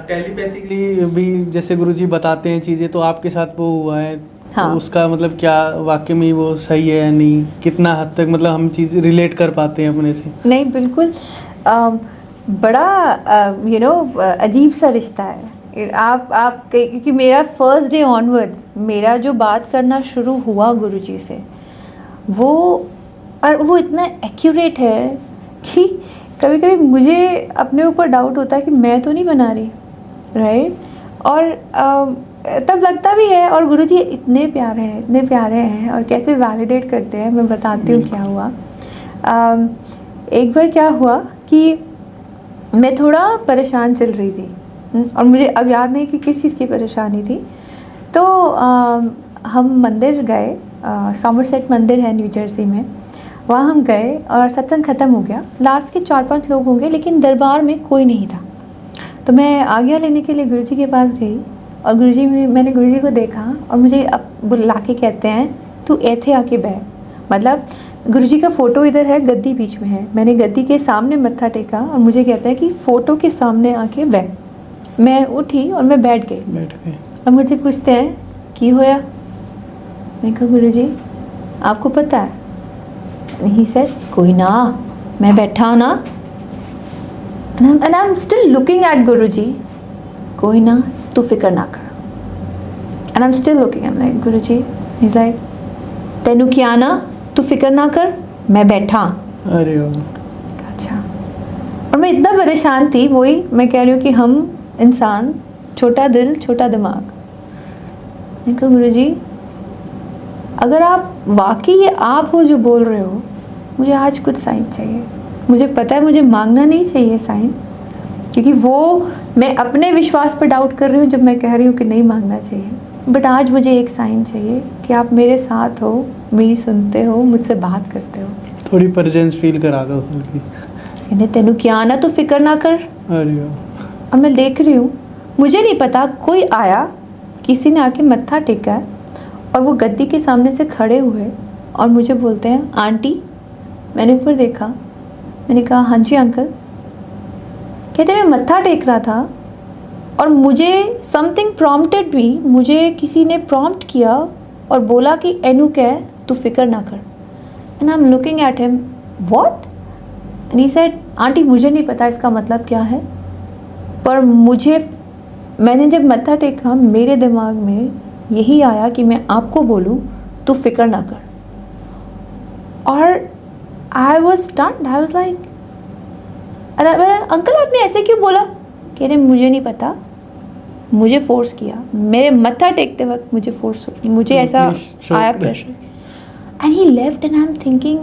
टेलीपैथिकली भी जैसे गुरुजी बताते हैं चीज़ें, तो आपके साथ वो हुआ है, हाँ, तो उसका मतलब क्या वाकई में वो सही है या नहीं, कितना हद तक मतलब हम चीज़ रिलेट कर पाते हैं अपने से?
नहीं, बिल्कुल बड़ा अजीब सा रिश्ता है। आप क्योंकि मेरा फर्स्ट डे ऑनवर्ड्स मेरा जो बात करना शुरू हुआ गुरुजी से, वो इतना एक्यूरेट है कि कभी कभी मुझे अपने ऊपर डाउट होता है कि मैं तो नहीं बना रही, राइट। और तब लगता भी है, और गुरुजी इतने प्यारे हैं और कैसे वैलिडेट करते हैं। मैं बताती हूँ क्या हुआ। एक बार क्या हुआ कि मैं थोड़ा परेशान चल रही थी, और मुझे अब याद नहीं कि किस चीज़ की परेशानी थी। तो हम मंदिर गए, सॉमरसेट मंदिर है न्यू जर्सी में, वहाँ हम गए और सत्संग ख़त्म हो गया। लास्ट के 4-5 लोग होंगे, लेकिन दरबार में कोई नहीं था। तो मैं आज्ञा लेने के लिए गुरुजी के पास गई, और मैंने गुरुजी को देखा, और मुझे अब बुला के कहते हैं तू ऐथे आके बह। मतलब गुरुजी का फ़ोटो इधर है, गद्दी बीच में है, मैंने गद्दी के सामने मत्था टेका, और मुझे कहता है कि फ़ोटो के सामने आके बह। मैं उठी और मैं बैठ गई। और मुझे पूछते हैं की होया। मैं कहा गुरुजी आपको पता है? नहीं सर, कोई ना, मैं बैठा ना। And I'm still looking at गुरुजी, कोई ना, तू फिक्र ना कर। And I'm still looking, I'm like Guruji, he's like तेनू क्या ना, तू फिक्र ना कर, मैं बैठा।
अरे
अच्छा। और मैं इतना परेशान थी, वही मैं कह रही हूँ कि हम इंसान, छोटा दिल छोटा दिमाग। मैं कहा गुरुजी अगर आप वाकई ये आप हो जो बोल रहे हो, मुझे आज कुछ साइन चाहिए। मुझे पता है मुझे मांगना नहीं चाहिए साइन, क्योंकि वो मैं अपने विश्वास पर डाउट कर रही हूँ जब मैं कह रही हूँ कि नहीं मांगना चाहिए। बट आज मुझे एक साइन चाहिए कि आप मेरे साथ हो, मेरी सुनते हो, मुझसे बात करते हो।
थोड़ी प्रेजेंस फील करा दो।
कहते तेनू क्या ना, तू फिक्र ना कर।
अरे
और मैं देख रही हूँ, मुझे नहीं पता, कोई आया, किसी ने आके मत्था टेका है, और वो गद्दी के सामने से खड़े हुए और मुझे बोलते हैं आंटी। मैंने ऊपर देखा, मैंने कहा हाँ जी अंकल। कहते मैं मत्था टेक रहा था और मुझे समथिंग प्रॉम्प्टेड भी, मुझे किसी ने प्रॉम्प्ट किया और बोला कि एनू कह तू फिक्र ना कर। And I am looking at him, what? And he said aunty मुझे नहीं पता इसका मतलब क्या है, पर मैंने जब मत्था टेका मेरे दिमाग में यही आया कि मैं आपको बोलूं तू फिक्र ना कर। और I was stunned, I was like uncle आपने ऐसे क्यों बोला? कह रहे मुझे नहीं पता, मुझे फोर्स किया, मेरे मत्था टेकते वक्त मुझे ऐसा आया pressure. And he left and I am thinking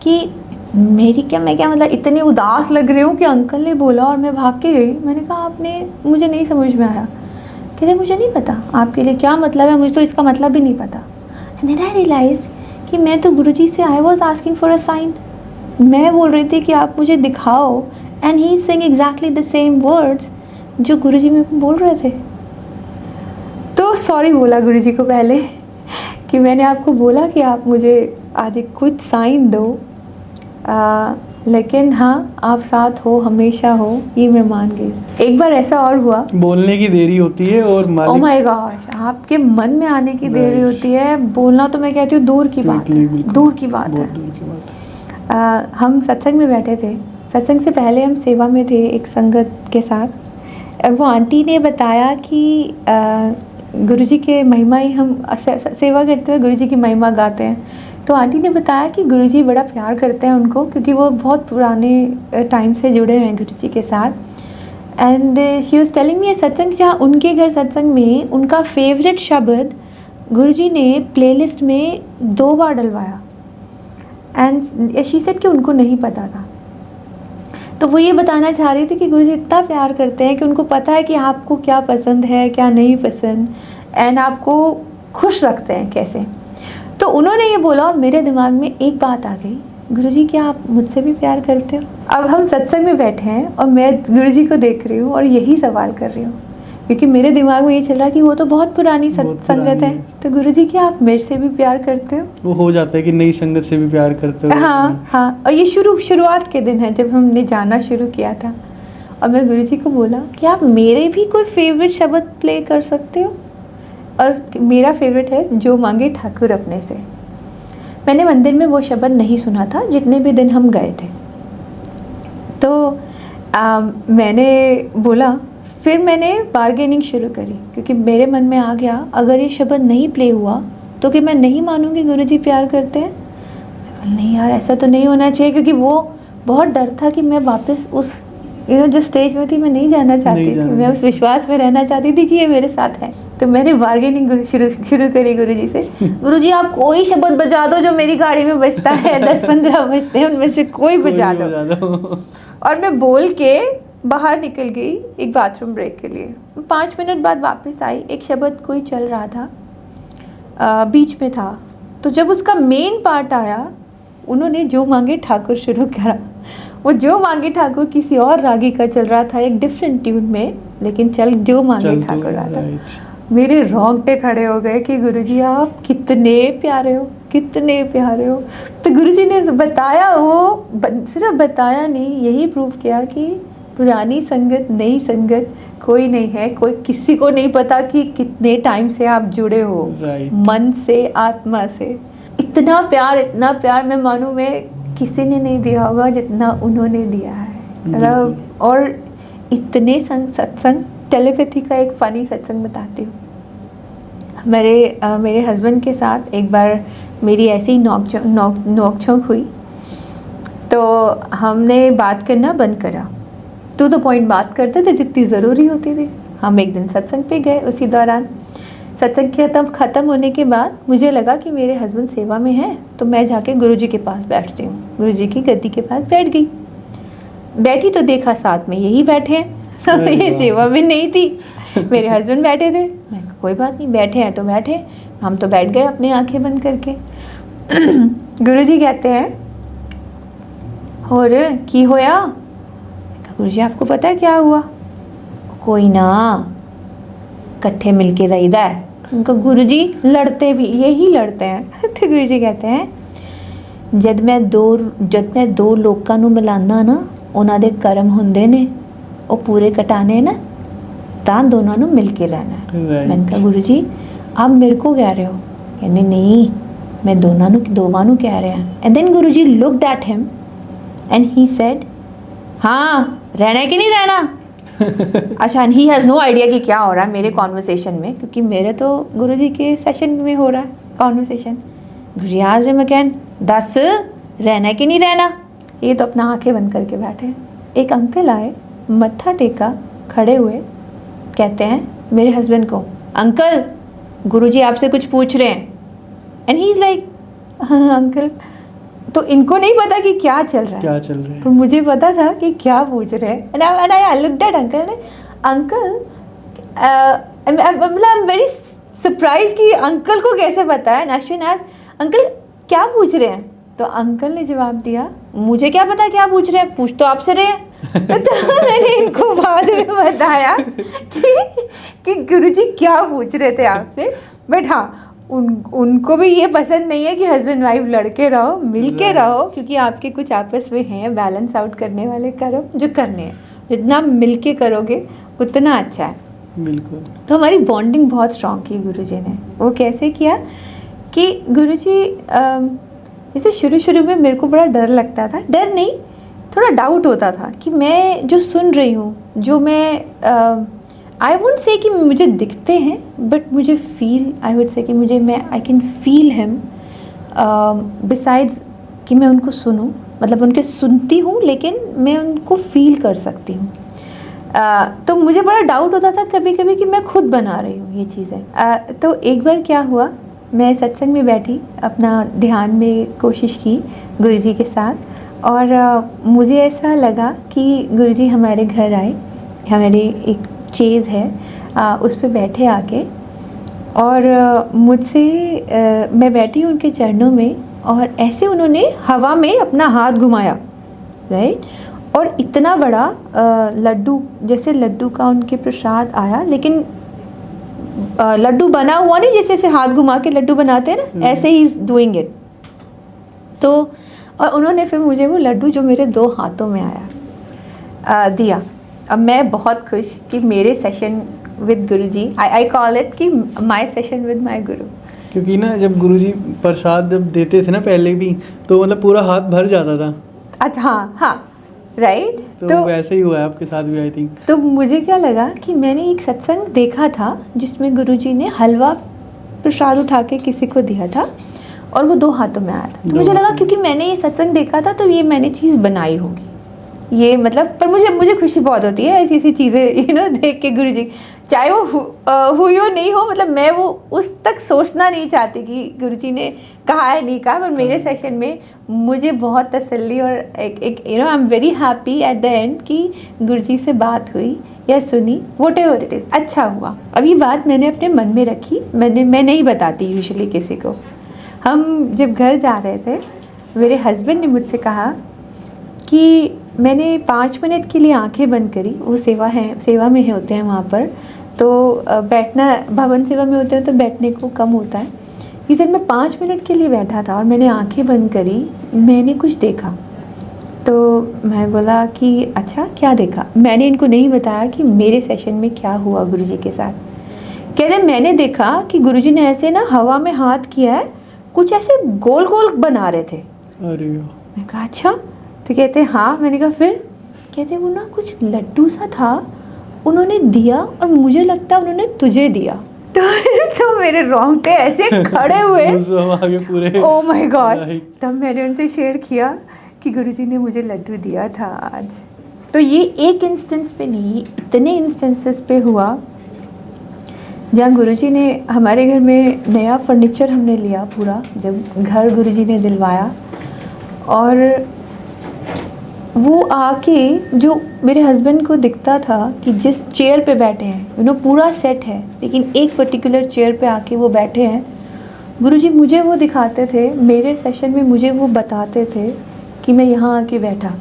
कि मैं क्या मतलब इतनी उदास लग रही हूँ कि अंकल ने बोला और मैं भाग के गई। मैंने कहा आपने, मुझे नहीं समझ में आया। कहते मुझे नहीं पता आपके लिए क्या मतलब है, मुझे तो इसका मतलब भी नहीं पता। एंड देन आई रियलाइज्ड कि मैं तो गुरुजी से I was asking for a sign, मैं बोल रही थी कि आप मुझे दिखाओ, and he is saying exactly the same words जो गुरुजी मेरे को बोल रहे थे। तो सॉरी बोला गुरुजी को पहले कि मैंने आपको बोला कि आप मुझे आज एक कुछ साइन दो, लेकिन हाँ आप साथ हो, हमेशा हो, ये मैं मान गई। एक बार ऐसा और हुआ,
बोलने की देरी होती है और
ओ माय गॉश, आपके मन में आने की देरी
Right.
होती है, बोलना तो मैं कहती हूँ दूर की बात है,
बिल्कुल,
दूर की बात है।
बहुत दूर की बात है।
हम सत्संग में बैठे थे, सत्संग से पहले हम सेवा में थे एक संगत के साथ, और वो आंटी ने बताया कि गुरुजी के महिमा ही हम सेवा करते हुए गुरुजी की महिमा गाते हैं। तो आंटी ने बताया कि गुरुजी बड़ा प्यार करते हैं उनको, क्योंकि वो बहुत पुराने टाइम से जुड़े हुए हैं गुरुजी के साथ। And she was telling me सत्संग, जहाँ उनके घर सत्संग में उनका फेवरेट शब्द गुरुजी ने प्लेलिस्ट में 2 बार डलवाया। एंड शी सेड कि उनको नहीं पता था। तो वो ये बताना चाह रही थी कि गुरुजी इतना प्यार करते हैं कि उनको पता है कि आपको क्या पसंद है, क्या नहीं पसंद, एंड आपको खुश रखते हैं कैसे। तो उन्होंने ये बोला और मेरे दिमाग में एक बात आ गई, गुरुजी क्या आप मुझसे भी प्यार करते हो? अब हम सत्संग में बैठे हैं और मैं गुरुजी को देख रही हूँ और यही सवाल कर रही हूँ, क्योंकि मेरे दिमाग में ये चल रहा है कि वो तो बहुत पुरानी संगत है, तो गुरुजी क्या आप मेरे से भी प्यार करते हो?
वो हो जाता है कि नई संगत से भी प्यार करते हो।
हाँ हाँ, और ये शुरुआत के दिन है जब हमने जाना शुरू किया था। और मैं गुरुजी को बोला कि आप मेरे भी कोई फेवरेट शब्द प्ले कर सकते हो? और मेरा फेवरेट है जो मांगे ठाकुर अपने से। मैंने मंदिर में वो शब्द नहीं सुना था जितने भी दिन हम गए थे। तो मैंने बोला, फिर मैंने बार्गेनिंग शुरू करी, क्योंकि मेरे मन में आ गया अगर ये शब्द नहीं प्ले हुआ तो कि मैं नहीं मानूंगी गुरुजी प्यार करते हैं। मैं बोला नहीं यार, ऐसा तो नहीं होना चाहिए, क्योंकि वो बहुत डर था कि मैं वापस उस जिस स्टेज में थी मैं नहीं जाना चाहती थी, मैं उस विश्वास में रहना चाहती थी कि ये मेरे साथ है। तो मैंने बार्गेनिंग शुरू करी गुरुजी से, गुरुजी आप कोई शब्द बजा दो जो मेरी गाड़ी में बजता है, 10-15 बजते हैं, उनमें से कोई बजा दो। और मैं बोल के बाहर निकल गई एक बाथरूम ब्रेक के लिए। 5 मिनट बाद वापस आई, एक शब्द कोई चल रहा था, बीच में था। तो जब उसका मेन पार्ट आया, उन्होंने जो मांगे ठाकुर शुरू करा। वो जो मांगे ठाकुर किसी और रागी का चल रहा था, एक डिफरेंट ट्यून में, लेकिन जो मांगे ठाकुर रहा था। मेरे रोंगटे खड़े हो गए कि गुरुजी आप कितने प्यारे हो, कितने प्यारे हो। तो गुरुजी ने बताया, वो सिर्फ बताया नहीं, यही प्रूव किया कि पुरानी संगत नई संगत कोई नहीं है, कोई किसी को नहीं पता कि कितने टाइम से आप जुड़े हो, मन से, आत्मा से। इतना प्यार मैं मानूं मैं किसी ने नहीं दिया होगा जितना उन्होंने दिया है। मतलब, और इतने सत्संग, टेलीपैथी का एक फ़नी सत्संग बताती हूँ। मेरे हस्बैंड के साथ एक बार मेरी ऐसी नोक-झोंक हुई, तो हमने बात करना बंद करा। टू द पॉइंट बात करते थे जितनी ज़रूरी होती थी। हम एक दिन सत्संग पे गए, उसी दौरान सत्संग ख़त्म होने के बाद मुझे लगा कि मेरे हस्बैंड सेवा में हैं, तो मैं जाके गुरुजी के पास बैठती हूँ। गुरुजी की गद्दी के पास बैठ गई। बैठी तो देखा साथ में यही बैठे हैं, ये सेवा में नहीं थी, मेरे हस्बैंड बैठे थे। मैं कोई बात नहीं, बैठे हैं तो बैठे, हम तो बैठ गए अपनी आंखें बंद करके। गुरुजी कहते हैं, और की होया? गुरुजी आपको पता है क्या हुआ? कोई ना, इकट्ठे मिलके रहीदा है। उनका गुरुजी लड़ते भी यही लड़ते हैं। तो गुरुजी कहते हैं, जब मैं दो लोਕਾਂ ਨੂੰ ਮਿਲਾਨਾ ਨਾ, ਉਹਨਾਂ ਦੇ ਕਰਮ ਹੁੰਦੇ ਨੇ, ਉਹ ਪੂਰੇ ਕਟਾਣੇ ਨਾ, ਤਾਂ ਦੋਨਾਂ ਨੂੰ ਮਿਲ ਕੇ रहना है। मैंने कहा गुरुजी आप मेरे को कह रहे हो? कहने नहीं, मैं दोवां ਨੂੰ कह रहा। And then Guruji looked at him and he said, हाँ रहना है कि नहीं रहना? अच्छा, ही हैज़ नो आइडिया कि क्या हो रहा है मेरे कॉन्वर्सेशन में, क्योंकि मेरे तो गुरुजी के सेशन में हो रहा है कॉन्वर्सेशन। गुरुजी आज मैं कहन, दस रहना है कि नहीं रहना? ये तो अपना आंखें बंद करके बैठे हैं। एक अंकल आए, मत्था टेका, खड़े हुए, कहते हैं मेरे हस्बैंड को, अंकल गुरुजी आपसे कुछ पूछ रहे हैं। एंड ही इज़ लाइक, हाँ अंकल। तो इनको नहीं पता कि क्या चल रहा है, पर मुझे पता था कि क्या पूछ रहे हैं। And I looked at uncle, मतलब आई एम वेरी सरप्राइज कि अंकल को कैसे पता है। अश्विन आज अंकल क्या पूछ रहे हैं, तो अंकल ने जवाब दिया मुझे क्या पता क्या पूछ रहे हैं, पूछ तो आपसे रहे हैं। तो मैंने इनको बाद में बताया कि गुरुजी क्या पूछ रहे थे आपसे। बट हाँ, उनको भी ये पसंद नहीं है कि हस्बैंड वाइफ लड़के रहो, मिल के रहो, क्योंकि आपके कुछ आपस में हैं बैलेंस आउट करने वाले कर्म जो करने हैं। जितना मिल के करोगे उतना अच्छा है।
बिल्कुल।
तो हमारी बॉन्डिंग बहुत स्ट्रॉन्ग की गुरुजी ने। वो कैसे किया कि गुरुजी जैसे शुरू में मेरे को बड़ा डर लगता था, डर नहीं थोड़ा डाउट होता था कि मैं जो सुन रही हूँ, जो मैं आई वुड से कि मुझे दिखते हैं, बट मुझे फील, आई वुड से कि I can feel him besides कि मैं उनको सुनूं, मतलब उनके सुनती हूँ लेकिन मैं उनको फील कर सकती हूँ। तो मुझे बड़ा डाउट होता था कभी कभी कि मैं खुद बना रही हूँ ये चीज़ें। तो एक बार क्या हुआ, मैं सत्संग में बैठी, अपना ध्यान में कोशिश की गुरुजी के साथ, और मुझे ऐसा लगा कि गुरुजी हमारे घर आए, हमारे एक चेज़ है उस पे बैठे आके, और मुझसे मैं बैठी हूँ उनके चरणों में, और ऐसे उन्होंने हवा में अपना हाथ घुमाया, राइट, और इतना बड़ा लड्डू, जैसे लड्डू का उनके प्रसाद आया, लेकिन लड्डू बना हुआ नहीं, जैसे ऐसे हाथ घुमा के लड्डू बनाते हैं ना, ऐसे ही इज डूइंग इट। तो और उन्होंने फिर मुझे वो लड्डू जो मेरे 2 हाथों में आया दिया। अब मैं बहुत खुश कि मेरे session with Guruji, I call it कि माय सेशन विद माय गुरु।
क्योंकि ना जब गुरुजी प्रसाद जब देते थे ना पहले भी, तो मतलब पूरा हाथ भर जाता था।
अच्छा, हाँ राइट।
तो वैसे ही हुआ है आपके साथ भी, आई थिंक।
तो मुझे क्या लगा कि मैंने एक सत्संग देखा था जिसमें गुरुजी ने हलवा प्रसाद उठा के किसी को दिया था, और वो 2 हाथों में आया था। तो मुझे लगा क्योंकि मैंने ये सत्संग देखा था तो ये मैंने चीज़ बनाई होगी, ये मतलब। पर मुझे खुशी बहुत होती है ऐसी चीज़ें देख के गुरुजी, चाहे वो हुई हो नहीं हो, मतलब मैं वो उस तक सोचना नहीं चाहती कि गुरुजी ने कहा है नहीं कहा, पर मेरे सेशन में मुझे बहुत तसल्ली और एक I am very happy at the end कि गुरुजी से बात हुई या सुनी, व्हाटएवर इट इज़, अच्छा हुआ। अब ये बात मैंने अपने मन में रखी, मैं नहीं बताती यूजुअली किसी को। हम जब घर जा रहे थे, मेरे हस्बैंड ने मुझसे कहा कि मैंने 5 मिनट के लिए आंखें बंद करी, वो सेवा में होते हैं वहाँ पर, तो बैठना, भवन सेवा में होते हैं तो बैठने को कम होता है। इस दिन मैं 5 मिनट के लिए बैठा था और मैंने आंखें बंद करी, मैंने कुछ देखा। तो मैं बोला कि अच्छा क्या देखा। मैंने इनको नहीं बताया कि मेरे सेशन में क्या हुआ गुरुजी के साथ। कहते मैंने देखा कि गुरुजी ने ऐसे ना हवा में हाथ किया है, कुछ ऐसे गोल गोल बना रहे थे।
अरे
मैं कहा अच्छा, तो कहते हाँ। मैंने कहा फिर, कहते वो ना कुछ लड्डू सा था, उन्होंने दिया और मुझे लगता है उन्होंने तुझे दिया। तो मेरे रोंगटे ऐसे खड़े हुए,
पूरे।
Oh my God. तब मैंने उनसे शेयर किया कि गुरुजी ने मुझे लड्डू दिया था आज। तो ये एक इंस्टेंस पे नहीं, इतने इंस्टेंसेस पे हुआ जहाँ गुरुजी ने हमारे घर में नया फर्नीचर हमने लिया पूरा, जब घर गुरुजी ने दिलवाया, और वो आके जो मेरे हस्बैंड को दिखता था कि जिस चेयर पे बैठे हैं, पूरा सेट है लेकिन एक पर्टिकुलर चेयर पे आके वो बैठे हैं, गुरुजी मुझे वो दिखाते थे, मेरे सेशन में मुझे वो बताते थे कि मैं यहाँ आके बैठा।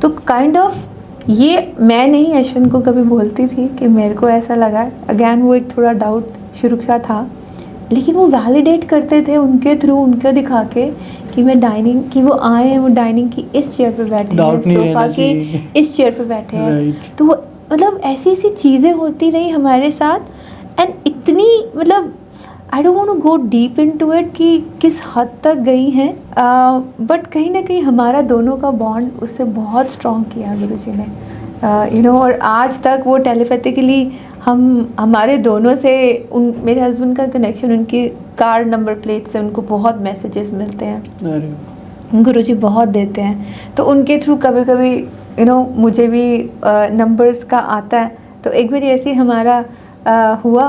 तो काइंड ऑफ ये मैं नहीं अश्विन को कभी बोलती थी कि मेरे को ऐसा लगा। अगैन वो एक थोड़ा डाउट शुरू का था, लेकिन वो वैलिडेट करते थे उनके थ्रू, उनको दिखा के कि मैं डाइनिंग की, वो आए हैं, वो डाइनिंग की इस चेयर पे बैठे हैं, सोफा की इस चेयर पे बैठे हैं। तो वो मतलब ऐसी ऐसी चीज़ें होती रही हमारे साथ, एंड इतनी मतलब I don't want to go deep into it कि किस हद तक गई हैं, बट कहीं ना कहीं हमारा दोनों का बॉन्ड उससे बहुत स्ट्रॉन्ग किया गुरुजी ने, और आज तक वो टेलीपैथिकली हमारे दोनों से मेरे हस्बैंड का कनेक्शन, उनकी कार नंबर प्लेट से उनको बहुत मैसेजेस मिलते हैं, गुरुजी बहुत देते हैं। तो उनके थ्रू कभी कभी मुझे भी नंबर्स का आता है। तो एक बार ऐसे हमारा हुआ,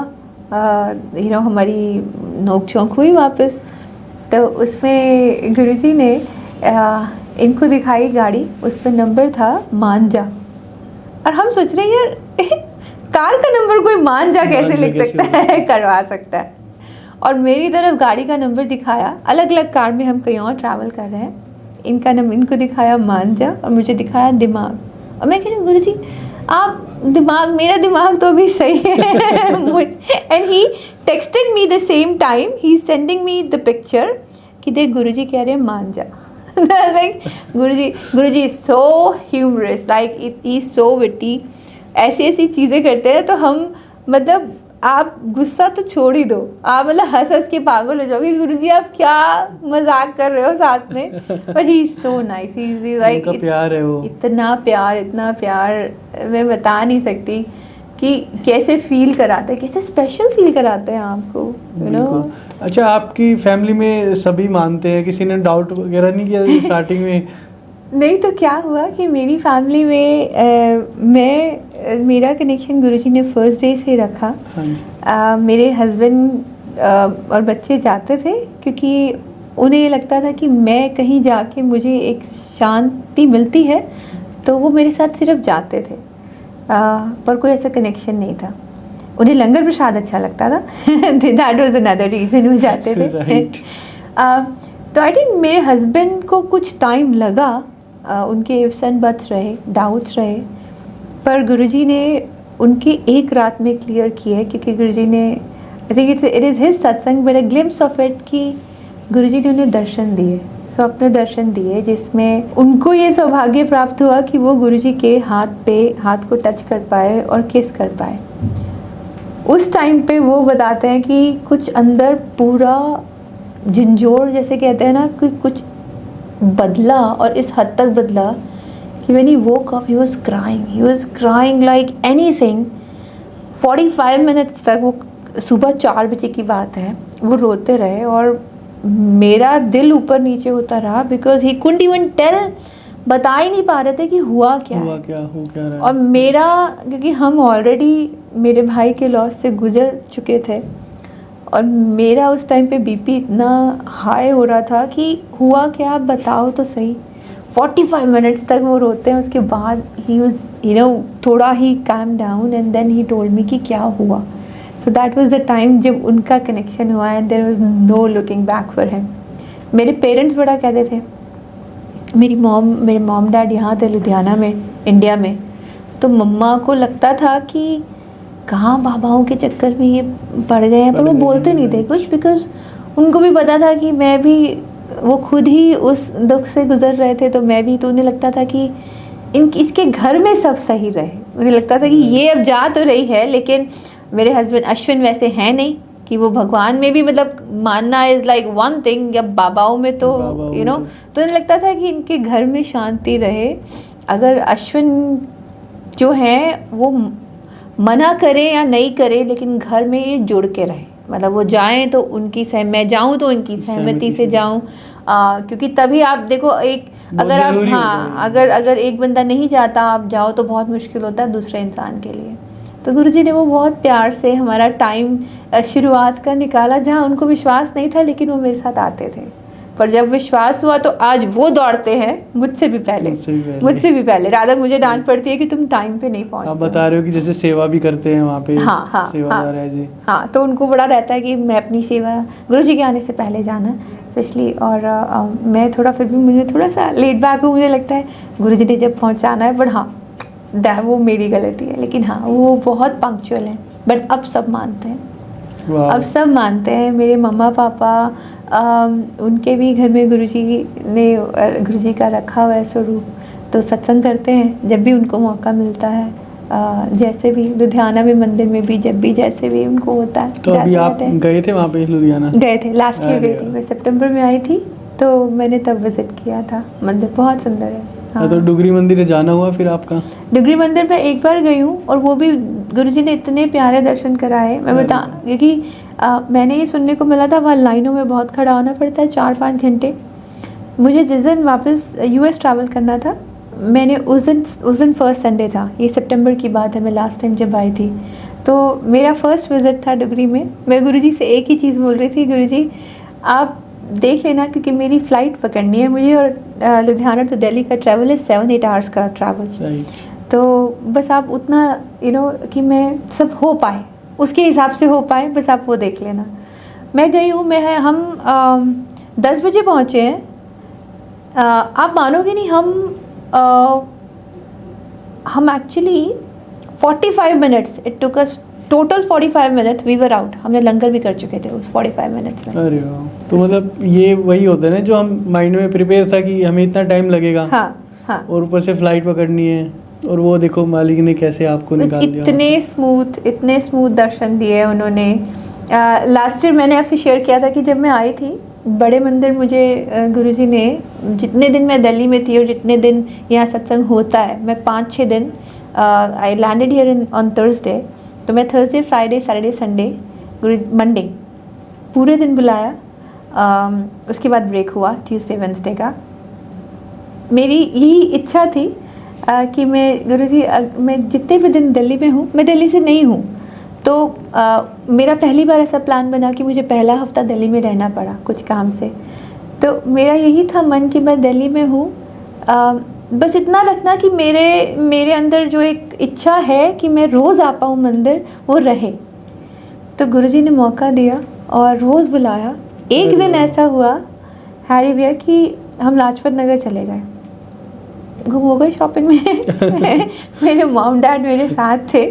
हमारी नोक झोंक हुई वापस। तो उसमें गुरुजी ने इनको दिखाई गाड़ी, उस पर नंबर था मांझा, और हम सोच रहे हैं यार कार का नंबर कोई मान जा कैसे लिख सकता है, करवा सकता है। और मेरी तरफ गाड़ी का नंबर दिखाया, अलग अलग कार में हम कहीं और ट्रैवल कर रहे हैं, इनका नंबर इनको दिखाया मांझा और मुझे दिखाया दिमाग। और मैं कह रही हूँ गुरुजी आप दिमाग, मेरा दिमाग तो अभी सही है। And he texted me the same time, he sending me the picture कि देख गुरुजी कह रहे हैं मांझा। Like Guruji is so humorous, like he is so witty. ऐसी ऐसी चीज़ें करते हैं तो हम मतलब आप गुस्सा तो छोड़ ही दो, आप मतलब हंस हंस के पागल हो जाओगे गुरुजी आप क्या मजाक कर रहे हो साथ में। पर ही is so nice, he is like
प्यार है वो,
इतना प्यार मैं बता नहीं सकती कि कैसे फील कराते हैं, कैसे स्पेशल फील कराते हैं आपको, यू नो।
अच्छा, आपकी फैमिली में सभी मानते हैं, किसी ने डाउट वगैरह नहीं किया स्टार्टिंग में?
नहीं तो क्या हुआ कि मेरी फैमिली में मेरा कनेक्शन गुरुजी ने फर्स्ट डे से रखा।
हाँ जी।
मेरे हस्बैंड और बच्चे जाते थे क्योंकि उन्हें ये लगता था कि मैं कहीं जाके मुझे एक शांति मिलती है, तो वो मेरे साथ सिर्फ जाते थे, पर कोई ऐसा कनेक्शन नहीं था। उन्हें लंगर प्रसाद अच्छा लगता था। दैट वाज अनदर रीज़न वो जाते थे। तो आई थिंक मेरे हस्बैंड को कुछ टाइम लगा, उनके इफ्स एंड बट्स रहे, डाउट्स रहे, पर गुरुजी ने उनकी एक रात में क्लियर किए, क्योंकि गुरुजी ने I think it is his satsang but a glimpse of it कि गुरुजी ने उन्हें दर्शन दिए, स्वप्न दर्शन दिए, जिसमें उनको ये सौभाग्य प्राप्त हुआ कि वो गुरुजी के हाथ को टच कर पाए और किस कर पाए। उस टाइम पे वो बताते हैं कि कुछ अंदर पूरा झंझोर जैसे कहते हैं ना कि कुछ बदला, और इस हद तक बदला कि when he woke up he was crying like anything। 45 minutes तक, वो सुबह 4 बजे की बात है, वो रोते रहे और मेरा दिल ऊपर नीचे होता रहा because he couldn't even tell, बता ही नहीं पा रहे थे कि हुआ क्या
हो क्या रहा है।
और मेरा, क्योंकि हम ऑलरेडी मेरे भाई के लॉस से गुजर चुके थे और मेरा उस टाइम पे बीपी इतना हाई हो रहा था कि हुआ क्या आप बताओ तो सही। 45 मिनट्स तक वो रोते हैं, उसके बाद ही वाज थोड़ा ही calm down and then he told me कि क्या हुआ। So that was the time जब उनका कनेक्शन हुआ and there was no looking back for him. मेरे पेरेंट्स बड़ा कहते थे, मेरे मॉम डैड यहाँ थे लुधियाना में, इंडिया में, तो मम्मा को लगता था कि कहाँ बाबाओं के चक्कर में ये पड़ गए हैं, पर वो बोलते नहीं थे कुछ बिकॉज उनको भी पता था कि मैं भी, वो खुद ही उस दुख से गुजर रहे थे, तो मैं भी, तो उन्हें लगता था कि इसके घर में सब सही रहे। उन्हें लगता था कि ये अब जा तो रही है, लेकिन मेरे हस्बैंड अश्विन वैसे हैं नहीं कि वो भगवान में भी मतलब मानना इज़ लाइक वन थिंग, या बाबाओं में तो यू नो, तो उन्हें लगता था कि इनके घर में शांति रहे। अगर अश्विन जो हैं वो मना करे या नहीं करे, लेकिन घर में ये जुड़ के रहे, मतलब वो जाएं तो उनकी मैं जाऊं तो उनकी सहमति से जाऊं, क्योंकि तभी आप देखो एक अगर आप अगर एक बंदा नहीं जाता आप जाओ तो बहुत मुश्किल होता है दूसरे इंसान के लिए। तो गुरुजी ने वो बहुत प्यार से हमारा टाइम शुरुआत का निकाला, जहाँ उनको विश्वास नहीं था लेकिन वो मेरे साथ आते थे, पर जब विश्वास हुआ तो आज वो दौड़ते हैं मुझसे भी पहले। राधा मुझे डांट पड़ती है कि तुम टाइम पे नहीं पहुंचते।
आप बता रहे हो कि जैसे सेवा भी करते हैं वहाँ पे। हाँ,
तो उनको बड़ा रहता है कि मैं अपनी सेवा गुरुजी के आने से पहले जाना स्पेशली। और मैं थोड़ा फिर भी मुझे थोड़ा सा लेट बैक हूँ, मुझे लगता है गुरुजी ने जब पहुँचाना है, बट हाँ वो मेरी गलती है, लेकिन हाँ वो बहुत पंक्चुअल है। बट अब सब मानते हैं, मेरे मम्मा पापा, उनके भी घर में गुरुजी का रखा हुआ है स्वरूप, तो सत्संग करते हैं जब भी उनको मौका मिलता है, जैसे भी लुधियाना में मंदिर में भी जब भी जैसे भी उनको होता है।
तो अभी आप गए थे वहाँ पे लुधियाना? गए
थे, लास्ट ईयर गई थी मैं, सितंबर में आई थी, तो मैंने तब विजिट किया था। मंदिर बहुत सुंदर है। हाँ।
तो डुगरी मंदिर जाना हुआ फिर आपका?
डुगरी मंदिर में एक बार गई हूँ, और वो भी गुरुजी ने इतने प्यारे दर्शन कराए, मैं बता, क्योंकि मैंने ये सुनने को मिला था वहाँ लाइनों में बहुत खड़ा होना पड़ता है 4-5 घंटे। मुझे जिस दिन वापस US ट्रैवल करना था, मैंने उस दिन फर्स्ट संडे था, ये सितंबर की बात है, मैं लास्ट टाइम जब आई थी, तो मेरा फर्स्ट विज़िट था डुगरी में। मैं गुरुजी से एक ही चीज़ बोल रही थी, गुरुजी आप देख लेना, क्योंकि मेरी फ़्लाइट पकड़नी है मुझे, और लुधियाना टू दिल्ली का ट्रैवल है 7-8 आवर्स का ट्रैवल। तो बस आप उतना कि मैं सब हो पाए उसके हिसाब से हो पाए, बस आप वो देख लेना। मैं गई हूँ, हम 10 बजे पहुँचे हैं। आप मानोगे नहीं, हम actually 45 minutes, it took us total 45 minutes, we were out. हमने लंगर भी कर चुके थे उस 45 मिनट्स में।
अरे वाह, तो मतलब ये वही होता है ना जो हम माइंड में प्रिपेयर था कि हमें इतना टाइम लगेगा।
हाँ हाँ।
और ऊपर से फ्लाइट पकड़नी है, और वो देखो मालिक ने कैसे आपको निकाल दिया।
इतने स्मूथ दर्शन दिए उन्होंने। लास्ट ईयर मैंने आपसे शेयर किया था कि जब मैं आई थी बड़े मंदिर, मुझे गुरुजी ने, जितने दिन मैं दिल्ली में थी और जितने दिन यहाँ सत्संग होता है, मैं 5-6 दिन, I landed here on Thursday, तो मैं Thursday, Friday, Saturday, Sunday, Monday पूरे दिन बुलाया। उसके बाद ब्रेक हुआ ट्यूसडे वेंसडे का। मेरी यही इच्छा थी कि मैं गुरुजी, मैं जितने भी दिन दिल्ली में हूँ, मैं दिल्ली से नहीं हूँ, तो मेरा पहली बार ऐसा प्लान बना कि मुझे पहला हफ्ता दिल्ली में रहना पड़ा कुछ काम से। तो मेरा यही था मन कि मैं दिल्ली में हूँ, बस इतना रखना कि मेरे अंदर जो एक इच्छा है कि मैं रोज़ आ पाऊँ मंदिर, वो रहे। तो गुरुजी ने मौका दिया और रोज़ बुलाया। एक दिन ऐसा हुआ हैरी भैया कि हम लाजपत नगर चले गए, घूम हो गए शॉपिंग में मेरे मॉम डैड मेरे साथ थे।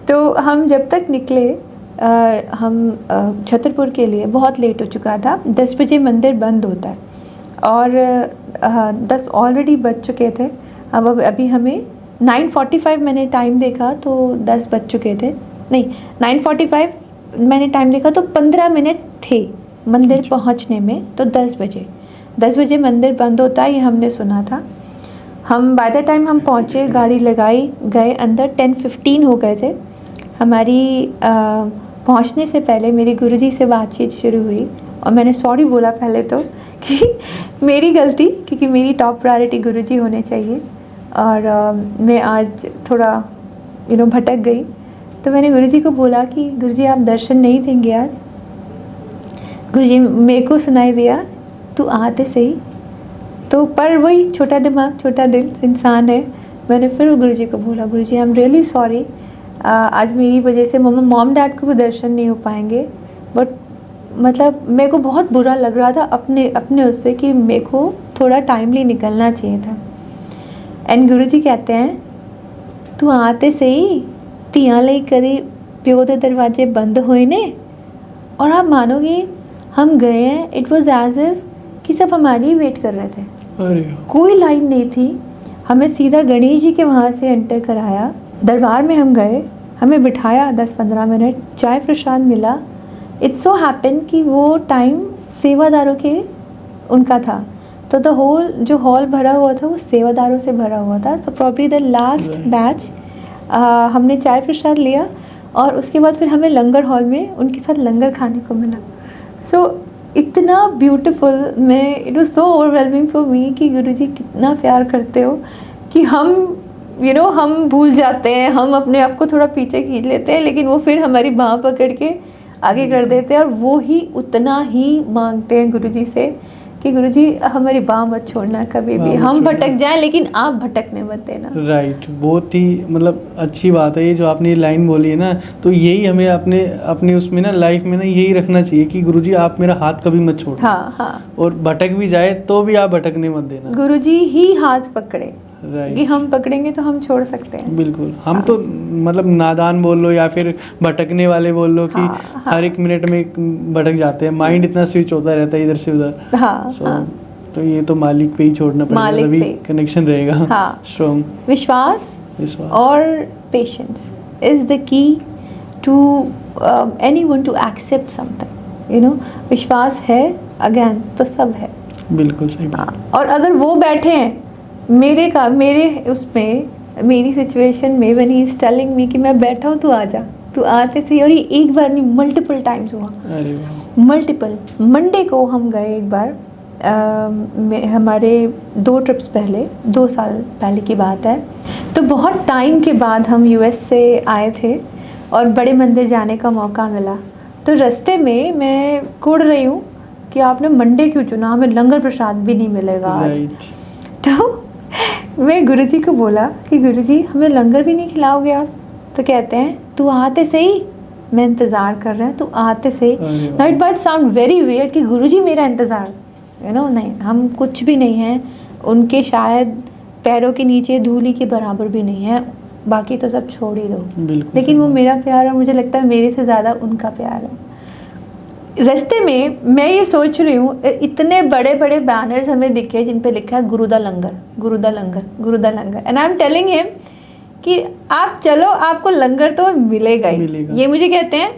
तो हम जब तक निकले, हम छतरपुर के लिए, बहुत लेट हो चुका था। 10 बजे मंदिर बंद होता है और 10 ऑलरेडी बज चुके थे। अब अभी हमें 9:45 मैंने टाइम देखा तो 10 बज चुके थे, नहीं 9:45 मैंने टाइम देखा तो 15 मिनट थे मंदिर पहुंचने में। तो 10 बजे मंदिर बंद होता है, ये हमने सुना था। हम बाय द टाइम हम पहुँचे, गाड़ी लगाई, गए अंदर, 10:15 हो गए थे। हमारी पहुंचने से पहले मेरे गुरुजी से बातचीत शुरू हुई और मैंने सॉरी बोला पहले तो कि मेरी गलती, क्योंकि मेरी टॉप प्रायोरिटी गुरुजी होने चाहिए और मैं आज थोड़ा भटक गई। तो मैंने गुरुजी को बोला कि गुरुजी आप दर्शन नहीं देंगे आज। गुरुजी मेरे को सुनाई दिया, तू आते सही। तो पर वही छोटा दिमाग छोटा दिल इंसान है, मैंने फिर गुरुजी को बोला, गुरुजी आई एम रियली सॉरी, आज मेरी वजह से मॉम डैड को भी दर्शन नहीं हो पाएंगे। बट मतलब मेरे को बहुत बुरा लग रहा था अपने उससे कि मेरे को थोड़ा टाइमली निकलना चाहिए था। एंड गुरुजी कहते हैं, तू आते सही, तियां लई कदी प्यो दे दरवाजे बंद होए ने। और आप मानोगे, हम गए हैं, इट वॉज एज इफ कि सब हमारी वेट कर रहे थे। कोई लाइन नहीं थी। हमें सीधा गणेश जी के वहाँ से एंटर कराया, दरबार में हम गए, हमें बिठाया 10-15 मिनट, चाय प्रसाद मिला। इट्स सो हैपन कि वो टाइम सेवादारों के उनका था, तो द होल जो हॉल भरा हुआ था वो सेवादारों से भरा हुआ था। So probably the last batch हमने चाय प्रसाद लिया और उसके बाद फिर हमें लंगर हॉल में उनके साथ लंगर खाने को मिला। सो इतना beautiful, it was so overwhelming for me कि गुरुजी कितना प्यार करते हो कि हम हम भूल जाते हैं, हम अपने आप को थोड़ा पीछे खींच लेते हैं, लेकिन वो फिर हमारी बाँह पकड़ के आगे कर देते हैं। और वो ही उतना ही मांगते हैं गुरुजी से कि गुरुजी हमारी बाँह मत छोड़ना कभी भी, हम भटक जाएं लेकिन आप भटकने मत देना।
राइट, बहुत ही मतलब अच्छी बात है ये जो आपने लाइन बोली है ना। तो यही हमें अपने उसमें ना लाइफ में ना यही रखना चाहिए कि गुरुजी आप मेरा हाथ कभी मत छोड़ो।
हाँ हाँ।
और भटक भी जाए तो भी आप भटकने मत देना, गुरुजी
ही हाथ पकड़े।
राइट,
कि हम पकड़ेंगे तो हम छोड़ सकते हैं।
बिल्कुल। हम तो मतलब नादान बोल लो या फिर भटकने वाले बोल लो कि हर एक मिनट में भटक जाते हैं, माइंड इतना स्विच होता रहता है इधर से उधर। तो ये तो मालिक पे ही छोड़ना पड़ेगा, तभी कनेक्शन रहेगा स्ट्रॉन्ग।
विश्वास और patience is the key to anyone to accept something, विश्वास है अगेन तो सब है।
बिल्कुल सही बात।
और अगर वो बैठे हैं मेरे उसमें, मेरी सिचुएशन में, when he is telling me कि मैं बैठा हूँ, तू आ जा, तू आते सही। और ये एक बार नहीं, मल्टीपल टाइम्स हुआ।
अरे वाह।
मल्टीपल। मंडे को हम गए एक बार, हमारे 2 ट्रिप्स पहले, 2 साल पहले की बात है। तो बहुत टाइम के बाद हम यूएस से आए थे और बड़े मंदिर जाने का मौका मिला। तो रास्ते में मैं कोड़ रही हूँ कि आपने मंडे क्यों चुना, हमें लंगर प्रसाद भी नहीं मिलेगा आज। तो मैं गुरुजी को बोला कि गुरुजी हमें लंगर भी नहीं खिलाओगे आप? तो कहते हैं तू आते सही, मैं इंतज़ार कर रहा हूँ, तू आते सही। Now it might sound very weird कि गुरुजी मेरा इंतज़ार, नहीं, हम कुछ भी नहीं हैं उनके, शायद पैरों के नीचे धूली के बराबर भी नहीं है, बाकी तो सब छोड़ ही दो, लेकिन वो मेरा प्यार, और मुझे लगता है मेरे से ज़्यादा उनका प्यार है। रास्ते में मैं ये सोच रही हूँ, इतने बड़े बड़े बैनर्स हमें दिखे जिन पे लिखा है गुरुदा लंगर, गुरुदा लंगर, गुरुदा लंगर, and I am telling him कि आप चलो, आपको लंगर तो मिलेगा ही। ये मुझे कहते हैं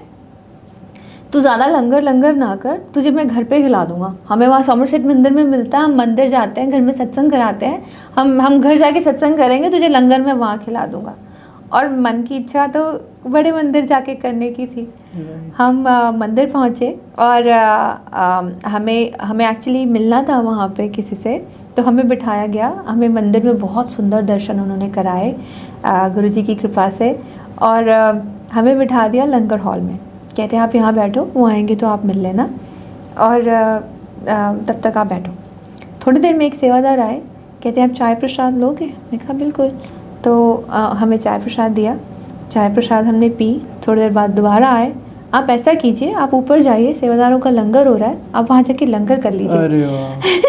तू ज़्यादा लंगर ना कर, तुझे मैं घर पे खिला दूंगा। हमें वहाँ समरसेट मंदिर में मिलता है, हम मंदिर जाते हैं, घर में सत्संग कराते हैं, हम घर जाके सत्संग करेंगे, तुझे लंगर में वहाँ खिला दूंगा। और मन की इच्छा तो बड़े मंदिर जाके करने की थी। हम मंदिर पहुँचे और हमें एक्चुअली मिलना था वहाँ पे किसी से, तो हमें बिठाया गया। हमें मंदिर में बहुत सुंदर दर्शन उन्होंने कराए गुरुजी की कृपा से, और हमें बिठा दिया लंगर हॉल में। कहते हैं आप यहाँ बैठो, वो आएंगे तो आप मिल लेना, और तब तक आप बैठो। थोड़ी देर में एक सेवादार आए, कहते हैं आप चाय प्रसाद लोगे? मैंने कहा बिल्कुल। तो हमें चाय प्रसाद दिया, चाय प्रसाद हमने पी। थोड़ी देर बाद दोबारा आए, आप ऐसा कीजिए, आप ऊपर जाइए, सेवादारों का लंगर हो रहा है, आप वहाँ जाके लंगर कर लीजिए।
अरे वाह।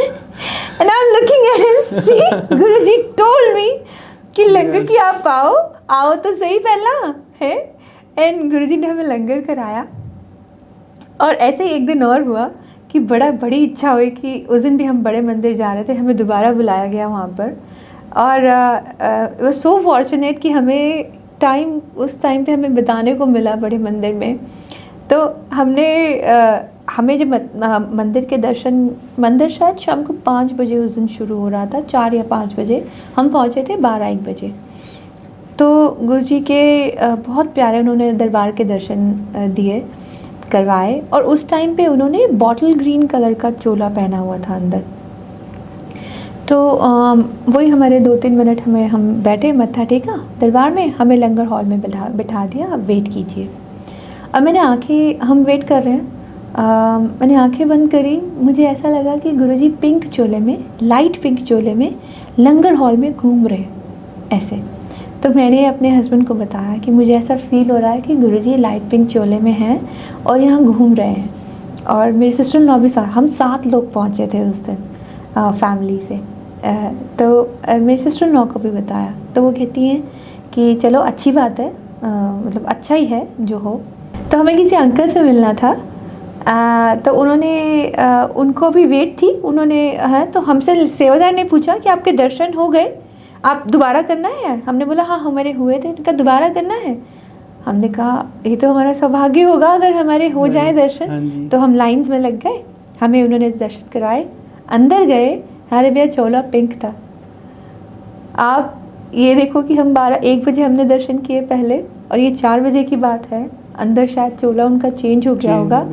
And I'm looking at him, see, Guruji told me कि लंगर की आप आओ तो सही पहला है। एंड गुरुजी ने हमें लंगर कराया। और ऐसे ही एक दिन और हुआ कि बड़ी इच्छा हुई कि उस दिन भी हम बड़े मंदिर जा रहे थे, हमें दोबारा बुलाया गया वहाँ पर। और वो सो फॉर्चुनेट कि हमें उस टाइम पे हमें बिताने को मिला बड़े मंदिर में। तो हमें जब मंदिर के दर्शन, मंदिर शायद शाम को 5 बजे उस दिन शुरू हो रहा था, 4 या 5 बजे हम पहुँचे थे, 12-1 बजे। तो गुरुजी के बहुत प्यारे उन्होंने दरबार के दर्शन करवाए, और उस टाइम पे उन्होंने बॉटल ग्रीन कलर का चोला पहना हुआ था अंदर। तो वही हमारे 2-3 मिनट हम बैठे, मत्था टेका दरबार में, हमें लंगर हॉल में बिठा दिया, आप वेट कीजिए। अब हम वेट कर रहे हैं, मैंने आंखें बंद करी, मुझे ऐसा लगा कि गुरुजी पिंक चोले में, लाइट पिंक चोले में लंगर हॉल में घूम रहे ऐसे। तो मैंने अपने हस्बैंड को बताया कि मुझे ऐसा फील हो रहा है कि गुरुजी लाइट पिंक चोले में हैं और यहाँ घूम रहे हैं। और मेरे सिस्टर इन लॉ भी साथ, हम 7 लोग पहुँचे थे उस दिन फैमिली से। तो मेरी सिस्टर इन लॉ को भी बताया, तो वो कहती हैं कि चलो अच्छी बात है, मतलब अच्छा ही है जो हो। तो हमें किसी अंकल से मिलना था, तो उनको भी वेट थी, तो हमसे सेवादार ने पूछा कि आपके दर्शन हो गए, आप दोबारा करना है? हमने बोला हाँ हमारे हुए थे। उनका दोबारा करना है? हमने कहा ये तो हमारा सौभाग्य होगा अगर हमारे हो जाए दर्शन। तो हम लाइंस में लग गए, हमें उन्होंने दर्शन कराए, अंदर गए, हमारे भैया चोला पिंक था। आप ये देखो कि हम 1 बजे हमने दर्शन किए पहले, और ये 4 बजे की बात है। अंदर शायद चोला उनका चेंज हो गया होगा,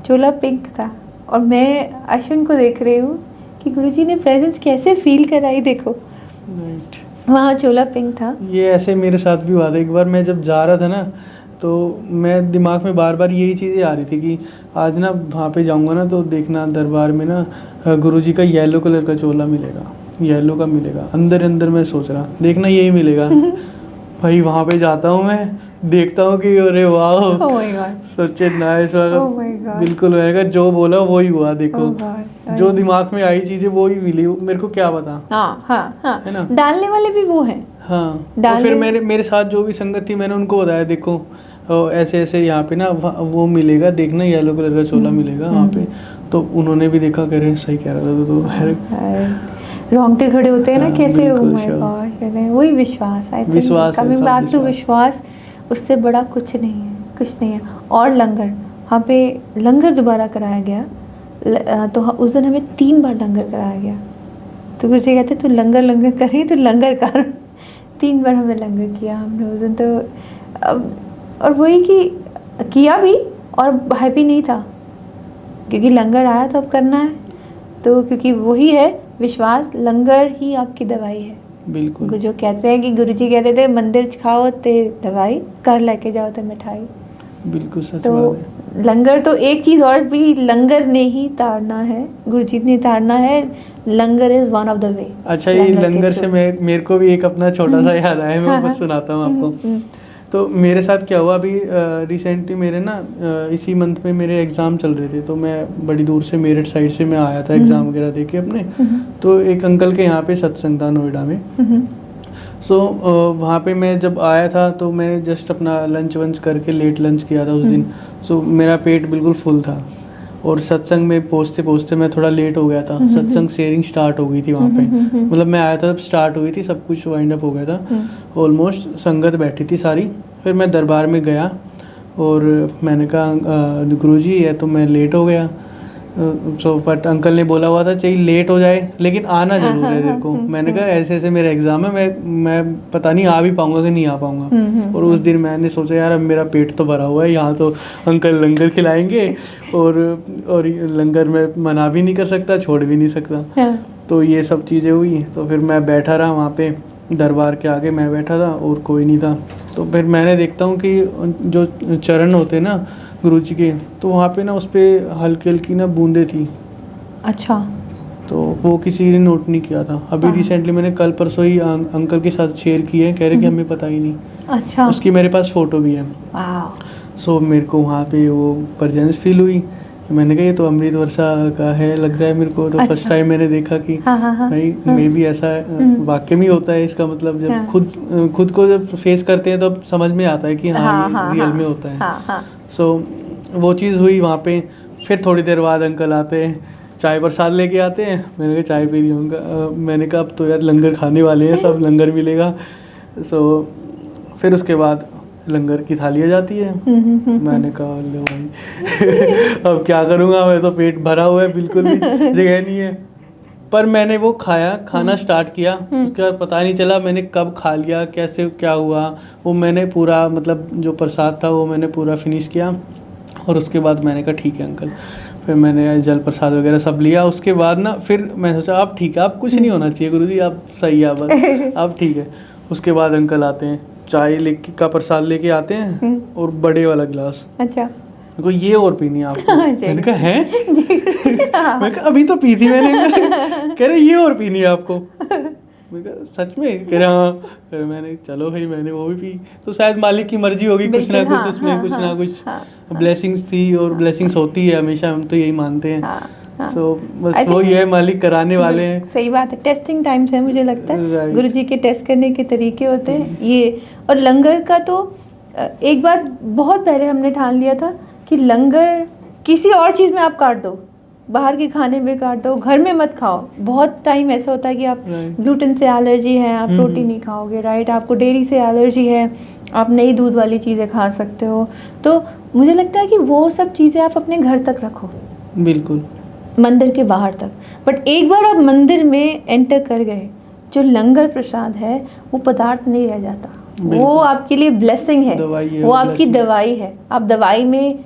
चोला पिंक था। और मैं अश्विन को देख रही हूँ कि गुरुजी ने प्रेजेंस कैसे फील कराई, देखो वहाँ चोला पिंक था।
ये ऐसे मेरे साथ भी हुआ था। एक बार मैं जब जा रहा था ना, तो मैं दिमाग में बार बार यही चीज़ें आ रही थी कि आज ना वहाँ पे जाऊँगा ना, तो देखना दरबार में ना गुरुजी का येलो कलर का चोला मिलेगा, येलो का मिलेगा। अंदर मैं सोच रहा देखना यही मिलेगा। भाई वहाँ पे जाता हूँ, मैं देखता हूँ कि अरे वाह, सोचे नाइस, बिल्कुल मैंने जो बोला वही हुआ। देखो जो दिमाग में आई चीजें वो ही मिली, मेरे को क्या पता।
हाँ
है ना,
डालने वाले भी वो हैं।
हाँ, तो फिर मेरे साथ जो भी संगत थी, मैंने उनको बताया देखो ऐसे यहाँ पे ना वो मिलेगा, देखना येलो कलर का चोला मिलेगा वहाँ पे। तो उन्होंने भी देखा, कह रहे सही कह रहा था। तो
रोंगटे खड़े होते हैं ना, कैसे वही विश्वास, I think coming back to विश्वास, उससे बड़ा कुछ नहीं है। और लंगर, वहाँ पे लंगर दोबारा कराया गया। तो उस दिन हमें 3 बार लंगर कराया गया। तो गुरुजी कहते तू लंगर कर रही, तू लंगर कर। 3 बार हमें लंगर किया हमने उस दिन। तो और वही कि किया भी, और हैप्पी नहीं था क्योंकि लंगर आया तो अब करना है। तो क्योंकि वही है विश्वास, लंगर ही आपकी दवाई है।
बिल्कुल,
जो कहते हैं कि गुरुजी कहते थे मंदिर खाओ ते दवाई, घर लेके जाओ तो मिठाई।
बिल्कुल सच
तो
बात है।
लंगर तो एक चीज़ और भी लंगर ने ही तारना है, गुरजीत ने तारना है। Langar is one of the way.
अच्छा, ये लंगर से मेरे को भी एक अपना छोटा सा याद आया, मैं बस सुनाता हूँ आपको। तो मेरे साथ क्या हुआ अभी रिसेंटली, मेरे ना इसी मंथ में मेरे एग्ज़ाम चल रहे थे, तो मैं बड़ी दूर से मेरठ साइड से मैं आया था एग्ज़ाम वगैरह दे के अपने। तो एक अंकल के यहाँ पे सत्संग था नोएडा में। सो वहाँ पे मैं जब आया था तो मैंने जस्ट अपना लंच वंच करके लेट लंच किया था उस दिन। सो मेरा पेट बिल्कुल फुल था, और सत्संग में पहुँचते पहुँचते मैं थोड़ा लेट हो गया था। सत्संग शेयरिंग स्टार्ट हो गई थी वहाँ पे, मतलब मैं आया था तब स्टार्ट हुई थी, सब कुछ वाइंड अप हो गया था ऑलमोस्ट, संगत बैठी थी सारी। फिर मैं दरबार में गया और मैंने कहा गुरुजी है तो मैं लेट हो गया। सो बट अंकल ने बोला हुआ था चाहिए लेट हो जाए लेकिन आना जरूर है तेरे को। मैंने कहा ऐसे ऐसे मेरा एग्ज़ाम है, मैं पता नहीं आ भी पाऊँगा कि नहीं आ पाऊँगा। और उस दिन मैंने सोचा यार अब मेरा पेट तो भरा हुआ है, यहाँ तो अंकल लंगर खिलाएंगे और लंगर में मना भी नहीं कर सकता, छोड़ भी नहीं सकता। तो ये सब चीज़ें हुई। तो फिर मैं बैठा रहा वहाँ पे दरबार के आगे, मैं बैठा था और कोई नहीं था। तो फिर मैंने देखता हूँ कि जो चरण होते हैं ना गुरुजी के, तो वहाँ पे ना उस पर हल्की हल्की ना बूंदे थी।
अच्छा।
तो वो किसी ने नोट नहीं किया था। अभी रिसेंटली मैंने कल परसों ही अंकल के साथ शेयर किए हैं, कह रहे कि हमें पता ही नहीं।
अच्छा।
उसकी मेरे पास फ़ोटो भी है। सो मेरे को वहाँ पे वो प्रेजेंस फील हुई। मैंने कहा ये तो अमृत वर्षा का है लग रहा है मेरे को। तो
अच्छा।
फर्स्ट टाइम मैंने देखा कि भाई मे भी ऐसा वाकई में होता है। इसका मतलब जब खुद को जब फेस करते हैं तो समझ में आता है कि हाँ ये रियल में होता है। सो वो चीज़ हुई वहाँ पे। फिर थोड़ी देर बाद अंकल आते हैं, चाय प्रसाद लेके आते हैं। मैंने कहा चाय पी रही हूँ। मैंने कहा अब तो यार लंगर खाने वाले हैं, सब लंगर मिलेगा। सो फिर उसके बाद लंगर की थाली आ जाती है। मैंने कहा ले भाई अब क्या करूँगा, मैं तो पेट भरा हुआ है, बिल्कुल भी जगह नहीं है। पर मैंने वो खाना स्टार्ट किया। उसके बाद पता नहीं चला मैंने कब खा लिया, कैसे क्या हुआ। वो मैंने पूरा मतलब जो प्रसाद था वो मैंने पूरा फिनिश किया। और उसके बाद मैंने कहा ठीक है अंकल। फिर मैंने जल प्रसाद वगैरह सब लिया। उसके बाद ना फिर मैं सोचा आप ठीक है, आप कुछ नहीं होना चाहिए गुरुजी, आप सही है बस आप ठीक है। उसके बाद अंकल आते हैं, चाय लेके का प्रसाद लेके आते हैं और बड़े वाला गिलास।
अच्छा।
मेरे को ये और पीनी है आपको। मैंने कहा है मैं कहा अभी तो पी थी मैंने। कह रहे ये और पीनी है आपको। मैं कहा सच में? कह रहे हाँ। फिर मैंने चलो भाई मैंने वो भी पी। तो शायद मालिक की मर्जी होगी, कुछ ना कुछ उसमें कुछ ना कुछ ब्लेसिंग्स थी, और ब्लेसिंग्स होती है हमेशा, हम तो यही मानते हैं। सो बस वो ये है, मालिक कराने वाले हैं।
सही बात है, टेस्टिंग टाइम्स है मुझे लगता है। गुरुजी के टेस्ट करने के तरीके होते हैं ये। और लंगर का तो एक बार बहुत पहले हमने ठान लिया था कि लंगर किसी और चीज़ में आप काट दो, बाहर के खाने में काट दो, घर में मत खाओ। बहुत टाइम ऐसा होता है कि आप ग्लूटेन से एलर्जी है, आप रोटी नहीं खाओगे, राइट, आपको डेयरी से एलर्जी है, आप नई दूध वाली चीज़ें खा सकते हो। तो मुझे लगता है कि वो सब चीज़ें आप अपने घर तक रखो,
बिल्कुल
मंदिर के बाहर तक। बट एक बार आप मंदिर में एंटर कर गए, जो लंगर प्रसाद है वो पदार्थ नहीं रह जाता, वो आपके लिए ब्लेसिंग है, वो आपकी दवाई है। आप दवाई में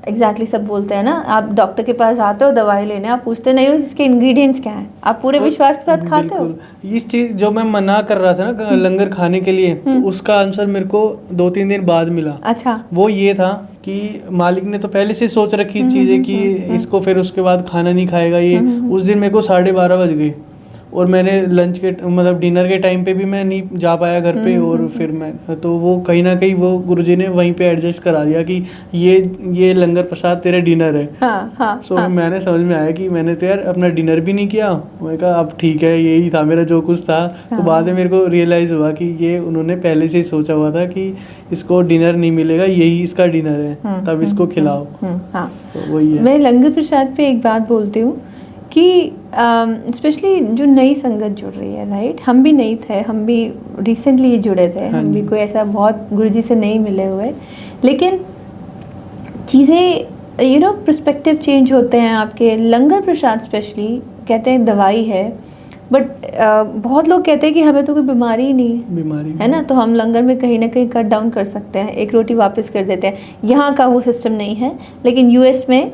एग्जैक्टली सब बोलते हैं ना, आप डॉक्टर के पास आते हो दवाई लेने, आप पूछते नहीं हो इसके इंग्रेडिएंट्स क्या हैं, आप पूरे विश्वास के साथ खाते हो।
इस चीज़ जो मैं मना कर रहा था ना लंगर खाने के लिए, तो उसका आंसर मेरे को 2-3 दिन बाद मिला।
अच्छा। वो
ये था कि मालिक ने तो पहले से सोच रखी चीज़ें कि इसको फिर उसके बाद खाना नहीं खाएगा ये। उस दिन मेरे को 12:30 बज गए, और मैंने लंच के मतलब डिनर के टाइम पे भी मैं नहीं जा पाया घर पे। और फिर मैं तो वो कहीं ना कहीं वो गुरुजी ने वहीं पे एडजस्ट करा दिया कि ये लंगर प्रसाद तेरा डिनर है। सो मैंने समझ में आया कि मैंने तो यार अपना डिनर भी नहीं किया। मैंने कहा अब ठीक है, यही था मेरा जो कुछ था। तो बाद में मेरे को रियलाइज़ हुआ कि ये उन्होंने पहले से ही सोचा हुआ था कि इसको डिनर नहीं मिलेगा, यही इसका डिनर है, तब इसको खिलाओ। तो वही है।
मैं लंगर प्रसाद पे एक बात बोलती हूँ कि स्पेशली जो नई संगत जुड़ रही है, राइट, हम भी नहीं थे, हम भी रिसेंटली जुड़े थे, हम भी कोई ऐसा बहुत गुरुजी से नहीं मिले हुए, लेकिन चीज़ें पर्सपेक्टिव चेंज होते हैं आपके। लंगर प्रसाद स्पेशली कहते हैं दवाई है, बट बहुत लोग कहते हैं कि हमें तो कोई बीमारी ही नहीं है ना, तो हम लंगर में कहीं ना कहीं कट डाउन कर सकते हैं, एक रोटी वापस कर देते हैं। यहाँ का वो सिस्टम नहीं है, लेकिन यूएस में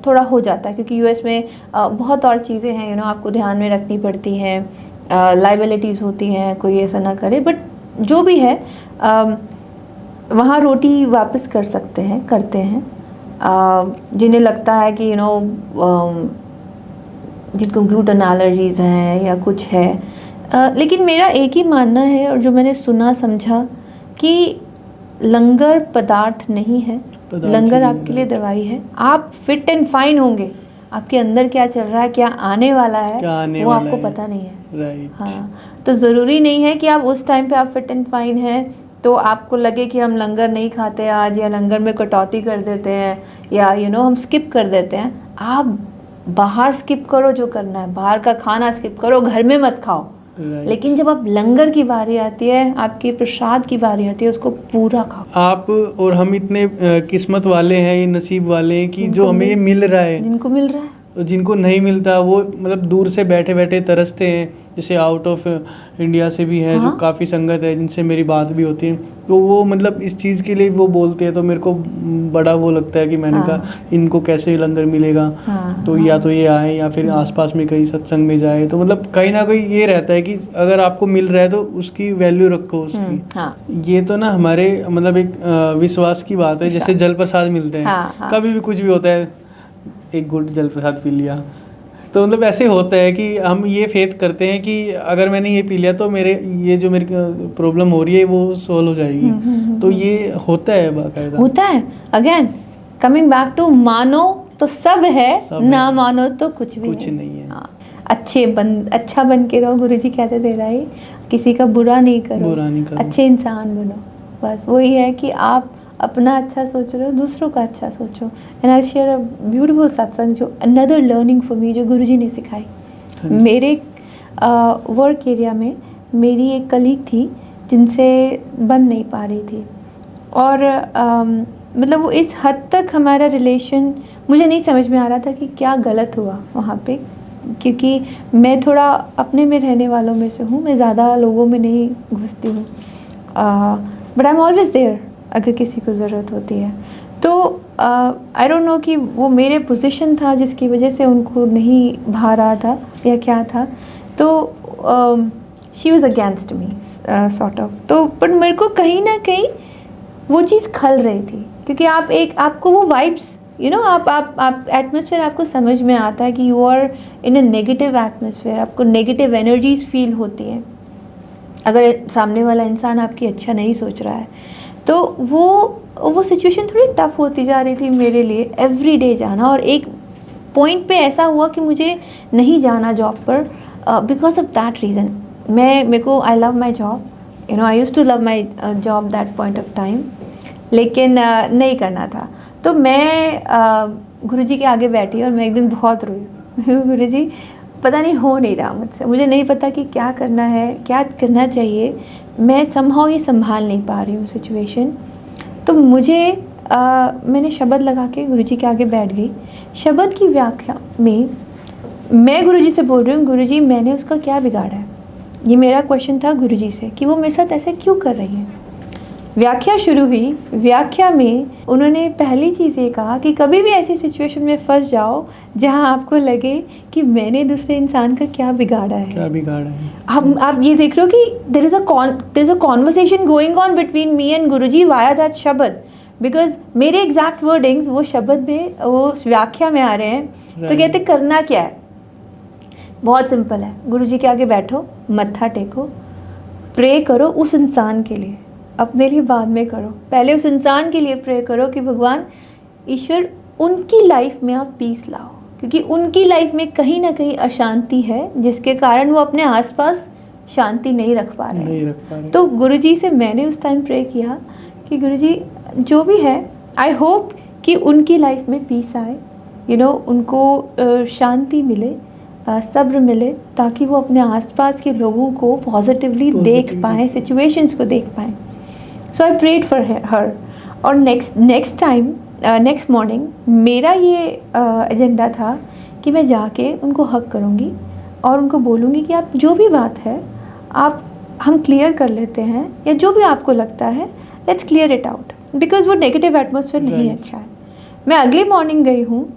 थोड़ा हो जाता है, क्योंकि यूएस में बहुत और चीज़ें हैं आपको ध्यान में रखनी पड़ती हैं, लाइबिलिटीज़ होती हैं, कोई ऐसा ना करे। बट जो भी है वहाँ रोटी वापस कर सकते हैं, करते हैं। जिन्हें लगता है कि जिनको ग्लूटेन एलर्जीज़ हैं या कुछ है, लेकिन मेरा एक ही मानना है और जो मैंने सुना समझा कि लंगर पदार्थ नहीं है, लंगर आपके लिए दवाई है। आप फिट एंड फाइन होंगे, आपके अंदर क्या चल रहा है, क्या आने वाला है, वो आपको पता नहीं है।
राइट।
हाँ, तो ज़रूरी नहीं है कि आप उस टाइम पे आप फिट एंड फाइन हैं तो आपको लगे कि हम लंगर नहीं खाते आज, या लंगर में कटौती कर देते हैं, या हम स्किप कर देते हैं। आप बाहर स्किप करो, जो करना है बाहर का खाना स्किप करो, घर में मत खाओ। लेकिन जब आप लंगर की बारी आती है, आपके प्रसाद की बारी आती है, उसको पूरा खाओ।
आप और हम इतने किस्मत वाले हैं, ये नसीब वाले हैं कि जो हमें ये मिल रहा है,
जिनको मिल रहा है,
जिनको नहीं मिलता वो मतलब दूर से बैठे बैठे तरसते हैं। जैसे आउट ऑफ इंडिया से भी हैं, जो काफ़ी संगत है जिनसे मेरी बात भी होती है, तो वो मतलब इस चीज़ के लिए वो बोलते हैं, तो मेरे को बड़ा वो लगता है कि मैंने कहा इनको कैसे लंगर मिलेगा। तो या तो ये आए या फिर आसपास में कहीं सत्संग में जाए, तो मतलब कहीं ना कहीं ये रहता है कि अगर आपको मिल रहा है तो उसकी वैल्यू रखो उसकी। ये तो ना हमारे मतलब एक विश्वास की बात है। जैसे जल प्रसाद मिलते हैं, कभी भी कुछ भी होता है, एक गुट जल प्रसाद पी लिया, तो मतलब ऐसे होता है कि हम ये फेथ करते हैं कि अगर मैंने ये पी लिया तो मेरी प्रॉब्लम हो रही है वो सॉल्व हो जाएगी। तो ये होता है, बाकायदा होता है।
अगेन कमिंग बैक टू, मानो तो सब है, ना मानो तो कुछ नहीं है। अच्छा बन के रहो, गुरुजी कहते थे भाई, किसी का बुरा नहीं करो, अच्छे इंसान बनो। बस वही है कि आप अपना अच्छा सोच रहे हो, दूसरों का अच्छा सोचो। And I share a beautiful सत्संग, जो अनदर लर्निंग फॉर मी, जो गुरुजी ने सिखाई। मेरे वर्क एरिया में मेरी एक कलीग थी जिनसे बन नहीं पा रही थी, और मतलब वो इस हद तक हमारा रिलेशन, मुझे नहीं समझ में आ रहा था कि क्या गलत हुआ वहाँ पे, क्योंकि मैं थोड़ा अपने में रहने वालों में से हूँ, मैं ज़्यादा लोगों में नहीं घुसती हूँ, but I am always there अगर किसी को ज़रूरत होती है। तो आई डोंट नो कि वो मेरे पोजीशन था जिसकी वजह से उनको नहीं भा रहा था या क्या था, तो she was against me sort of. तो बट मेरे को कहीं ना कहीं वो चीज़ खल रही थी, क्योंकि आपको वो वाइब्स आप एटमॉस्फेयर आपको समझ में आता है कि you are in a negative atmosphere, आपको नेगेटिव एनर्जीज फील होती हैं अगर सामने वाला इंसान आपकी अच्छा नहीं सोच रहा है। तो वो सिचुएशन थोड़ी टफ होती जा रही थी मेरे लिए, एवरीडे जाना। और एक पॉइंट पे ऐसा हुआ कि मुझे नहीं जाना जॉब पर बिकॉज ऑफ दैट रीज़न। मेरे को I love my job, I used to love my job that point of time, लेकिन नहीं करना था। तो मैं गुरुजी के आगे बैठी और मैं एक दिन बहुत रोई। गुरुजी पता नहीं हो नहीं रहा मुझसे, मुझे नहीं पता कि क्या करना है, क्या करना चाहिए, मैं समहाउ ये संभाल नहीं पा रही हूँ सिचुएशन। तो मैंने शब्द लगा के गुरुजी के आगे बैठ गई। शब्द की व्याख्या में मैं गुरुजी से बोल रही हूँ, गुरुजी मैंने उसका क्या बिगाड़ा है, ये मेरा क्वेश्चन था गुरुजी से कि वो मेरे साथ ऐसे क्यों कर रही है। व्याख्या शुरू हुई। व्याख्या में उन्होंने पहली चीज़ ये कहा कि कभी भी ऐसी सिचुएशन में फंस जाओ जहां आपको लगे कि मैंने दूसरे इंसान का क्या बिगाड़ा है, आप ये देख रहे हो कि there is a conversation going on between me and Guruji via that शब्द, बिकॉज मेरे एग्जैक्ट वर्डिंग्स वो शब्द में, वो व्याख्या में आ रहे हैं। तो कहते करना क्या है, बहुत सिंपल है, गुरुजी के आगे बैठो, मत्था टेको, प्रे करो उस इंसान के लिए, अपने लिए बाद में करो, पहले उस इंसान के लिए प्रे करो कि भगवान ईश्वर उनकी लाइफ में आप पीस लाओ, क्योंकि उनकी लाइफ में कहीं ना कहीं अशांति है जिसके कारण वो अपने आसपास शांति नहीं रख पा रहे। तो गुरुजी से मैंने उस टाइम प्रे किया कि गुरुजी जो भी है, आई होप कि उनकी लाइफ में पीस आए, उनको शांति मिले, सब्र मिले, ताकि वो अपने आसपास के लोगों को पॉजिटिवली देख पाएँ, सिचुएशंस को देख पाएँ। सो आई प्रेड फॉर हर। और नेक्स्ट मॉर्निंग मेरा ये एजेंडा था कि मैं जाके उनको हक करूँगी और उनको बोलूँगी कि आप जो भी बात है हम क्लियर कर लेते हैं, या जो भी आपको लगता है let's clear it out, because वो नेगेटिव एटमॉस्फेयर नहीं अच्छा है। मैं अगली मॉर्निंग गई हूँ,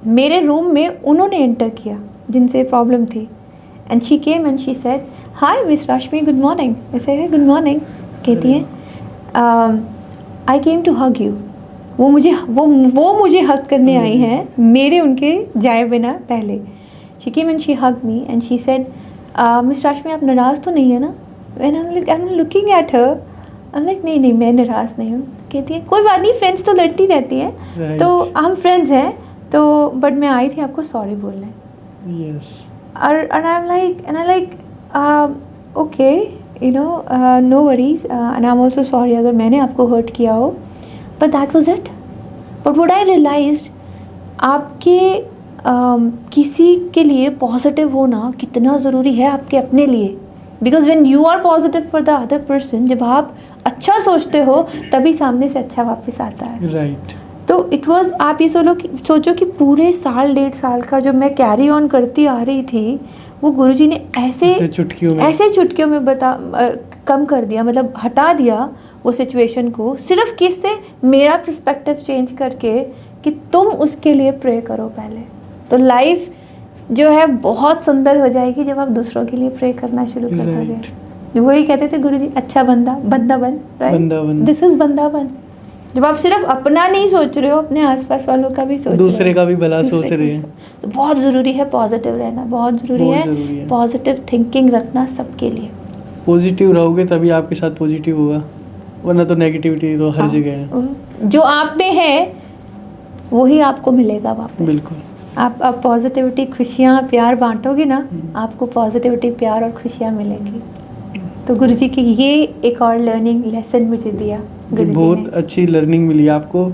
मेरे रूम में उन्होंने एंटर किया जिनसे प्रॉब्लम थी, and she came and she said hi miss Rashmi, good morning. ऐसे है गुड मॉर्निंग कहती हैं, आई केम टू हग यू। वो मुझे हग करने आई हैं मेरे उनके जाए बिना पहले। She came and she hug me and she said miss Rashmi आप नाराज़ तो नहीं है ना? And I am looking at her, I am like नहीं मैं नाराज़ नहीं हूँ। कहती है कोई बात नहीं, फ्रेंड्स तो लड़ती रहती हैं, तो हम फ्रेंड्स हैं, तो बट मैं आई थी आपको सॉरी बोलने।
यस।
और I am like okay you know no worries and I am also sorry अगर मैंने आपको हर्ट किया हो, but that was it. But what I realised, आपके किसी के लिए पॉजिटिव होना कितना ज़रूरी है आपके अपने लिए। Because when you are positive for the other person, जब आप अच्छा सोचते हो तभी सामने से अच्छा वापस आता है।
राइट।
तो इट वाज, आप ये सोचो कि पूरे साल 1.5 साल का जब मैं कैरी ऑन करती आ रही थी, वो गुरुजी ने ऐसे चुटकियों में कम कर दिया, मतलब हटा दिया वो सिचुएशन को, सिर्फ किससे, मेरा पर्सपेक्टिव चेंज करके कि तुम उसके लिए प्रे करो पहले। तो लाइफ जो है बहुत सुंदर हो जाएगी जब आप दूसरों के लिए प्रे करना शुरू कर दोगे। वही कहते थे गुरुजी, अच्छा बंदा बन, राइट, दिस इज बंदा बन। जब आप सिर्फ अपना नहीं सोच रहे हो, अपने आसपास वालों का भी सोच,
दूसरे का भी भला सोच रहे हैं,
तो बहुत ज़रूरी है पॉजिटिव रहना, बहुत ज़रूरी है पॉजिटिव थिंकिंग रखना सबके लिए।
पॉजिटिव रहोगे तभी आपके साथ पॉजिटिव होगा, वरना तो नेगेटिविटी तो हर जगह है।
जो आप में है वही आपको मिलेगा वापस।
बिल्कुल।
आप पॉजिटिविटी, खुशियाँ, प्यार बांटोगे ना, आपको पॉजिटिविटी, प्यार और खुशियाँ मिलेंगी। तो गुरुजी की ये एक और लर्निंग लेसन मुझे दिया गुरुजी ने।
बहुत अच्छी लर्निंग मिली आपको।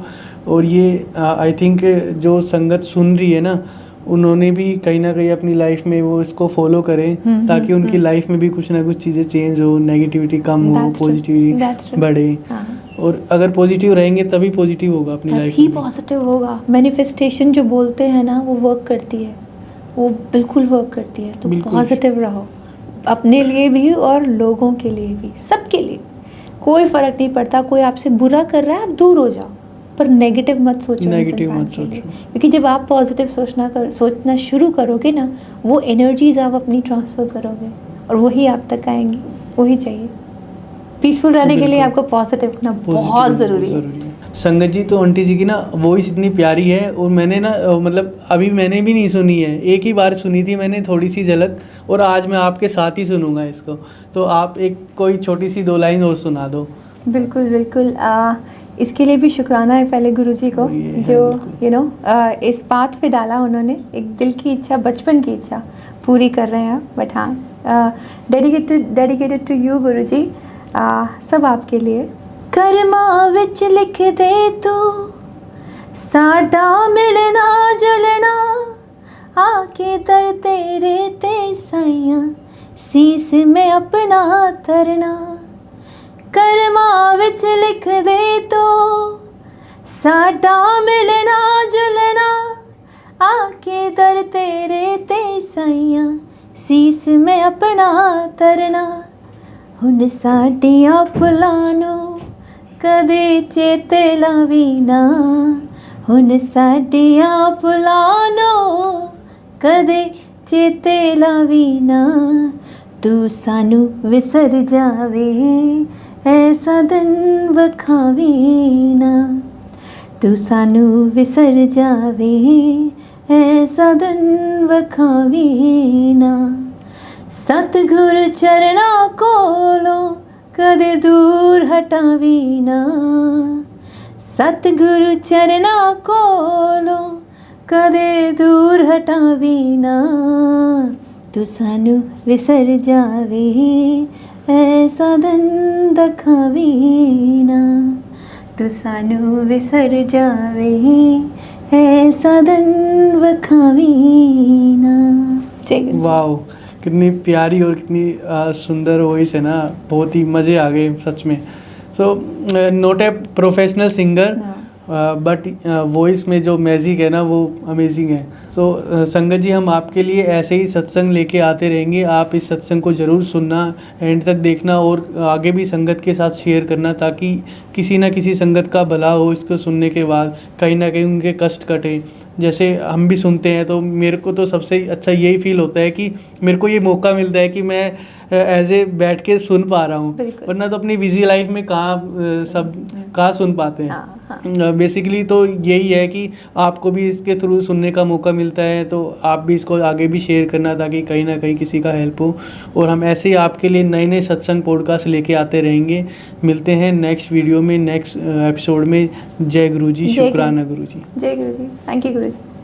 और ये आई थिंक जो संगत सुन रही है ना, उन्होंने भी कहीं ना कहीं अपनी लाइफ में वो इसको फॉलो करें, ताकि उनकी लाइफ में भी कुछ ना कुछ चीज़ें चेंज हो, नेगेटिविटी कम हो, पॉजिटिविटी बढ़े। और अगर पॉजिटिव रहेंगे तभी पॉजिटिव होगा अपनी लाइफ में,
पॉजिटिव होगा। मैनिफेस्टेशन जो बोलते हैं ना, वो वर्क करती है, वो बिल्कुल वर्क करती है। तो पॉजिटिव रहो, अपने लिए भी और लोगों के लिए भी, सबके लिए। कोई फ़र्क नहीं पड़ता, कोई आपसे बुरा कर रहा है आप दूर हो जाओ, पर नेगेटिव मत सोचो, क्योंकि जब आप पॉजिटिव सोचना शुरू करोगे ना, वो एनर्जीज आप अपनी ट्रांसफ़र करोगे और वही आप तक आएंगी। वही चाहिए, पीसफुल रहने के लिए आपको पॉजिटिव होना बहुत ज़रूरी है।
संगत जी, तो आंटी जी की ना वॉइस इतनी प्यारी है, और मैंने ना मतलब अभी मैंने भी नहीं सुनी है, एक ही बार सुनी थी मैंने थोड़ी सी झलक, और आज मैं आपके साथ ही सुनूंगा इसको। तो आप एक कोई छोटी सी 2 लाइन और सुना दो।
बिल्कुल बिल्कुल। इसके लिए भी शुक्राना है पहले गुरुजी को, जो इस पाथ पे डाला उन्होंने। एक दिल की इच्छा, बचपन की इच्छा पूरी कर रहे हैं। बट हाँ, डेडिकेटेड टू यू गुरुजी, सब आपके लिए। कर्मा विच लिख दे तू साडा मिलना जुलना, आके दर तेरे ते साइयां सीस में अपना तरना। कर्मा विच लिख दे तू साडा मिलना जुलना, आके दर तेरे ते साइयां सीस में अपना तरना। हुन साडियां पुलानो कदे चेते लावी ना, हुन साडियां पुलानो कदे चेते लावी ना। तू सानू विसर जावे ऐसा दिन वखावी ना, तू सानू विसर जावे ऐसा दिन वखावी ना। सतगुरु चरना कोलों कदे दूर हटावी ना, सतगुरु चरना कोलों कदे दूर हटावी ना। तू सानू विसर जावे ऐसा दिन दखावी ना, तू सानू विसर जावे ऐसा दिन वखावी ना।
वाओ, कितनी प्यारी और कितनी सुंदर वॉइस है ना, बहुत ही मज़े आ गए सच में। So not a professional singer, but voice में जो मैजिक है ना वो अमेजिंग है। सो संगत जी, हम आपके लिए ऐसे ही सत्संग लेके आते रहेंगे। आप इस सत्संग को ज़रूर सुनना, एंड तक देखना और आगे भी संगत के साथ शेयर करना, ताकि किसी ना किसी संगत का भला हो इसको सुनने के बाद, कहीं ना कहीं उनके कष्ट कटे। जैसे हम भी सुनते हैं तो मेरे को तो सबसे अच्छा यही फील होता है कि मेरे को ये मौका मिलता है कि मैं एज ए बैठ के सुन पा रहा हूँ,
बिल्कुल।
वरना तो अपनी बिजी लाइफ में कहाँ सुन पाते हैं।
हाँ।
बेसिकली तो यही है कि आपको भी इसके थ्रू सुनने का मौका मिलता है, तो आप भी इसको आगे भी शेयर करना, ताकि कहीं ना कहीं किसी का हेल्प हो। और हम ऐसे ही आपके लिए नए नए सत्संग पॉडकास्ट लेके आते रहेंगे। मिलते हैं नेक्स्ट वीडियो में, नेक्स्ट एपिसोड में। जय गुरु जी,
जय गुरु
शुक्राना
जी।
गुरु जी।
जय गुरु जी, थैंक यू गुरु जी।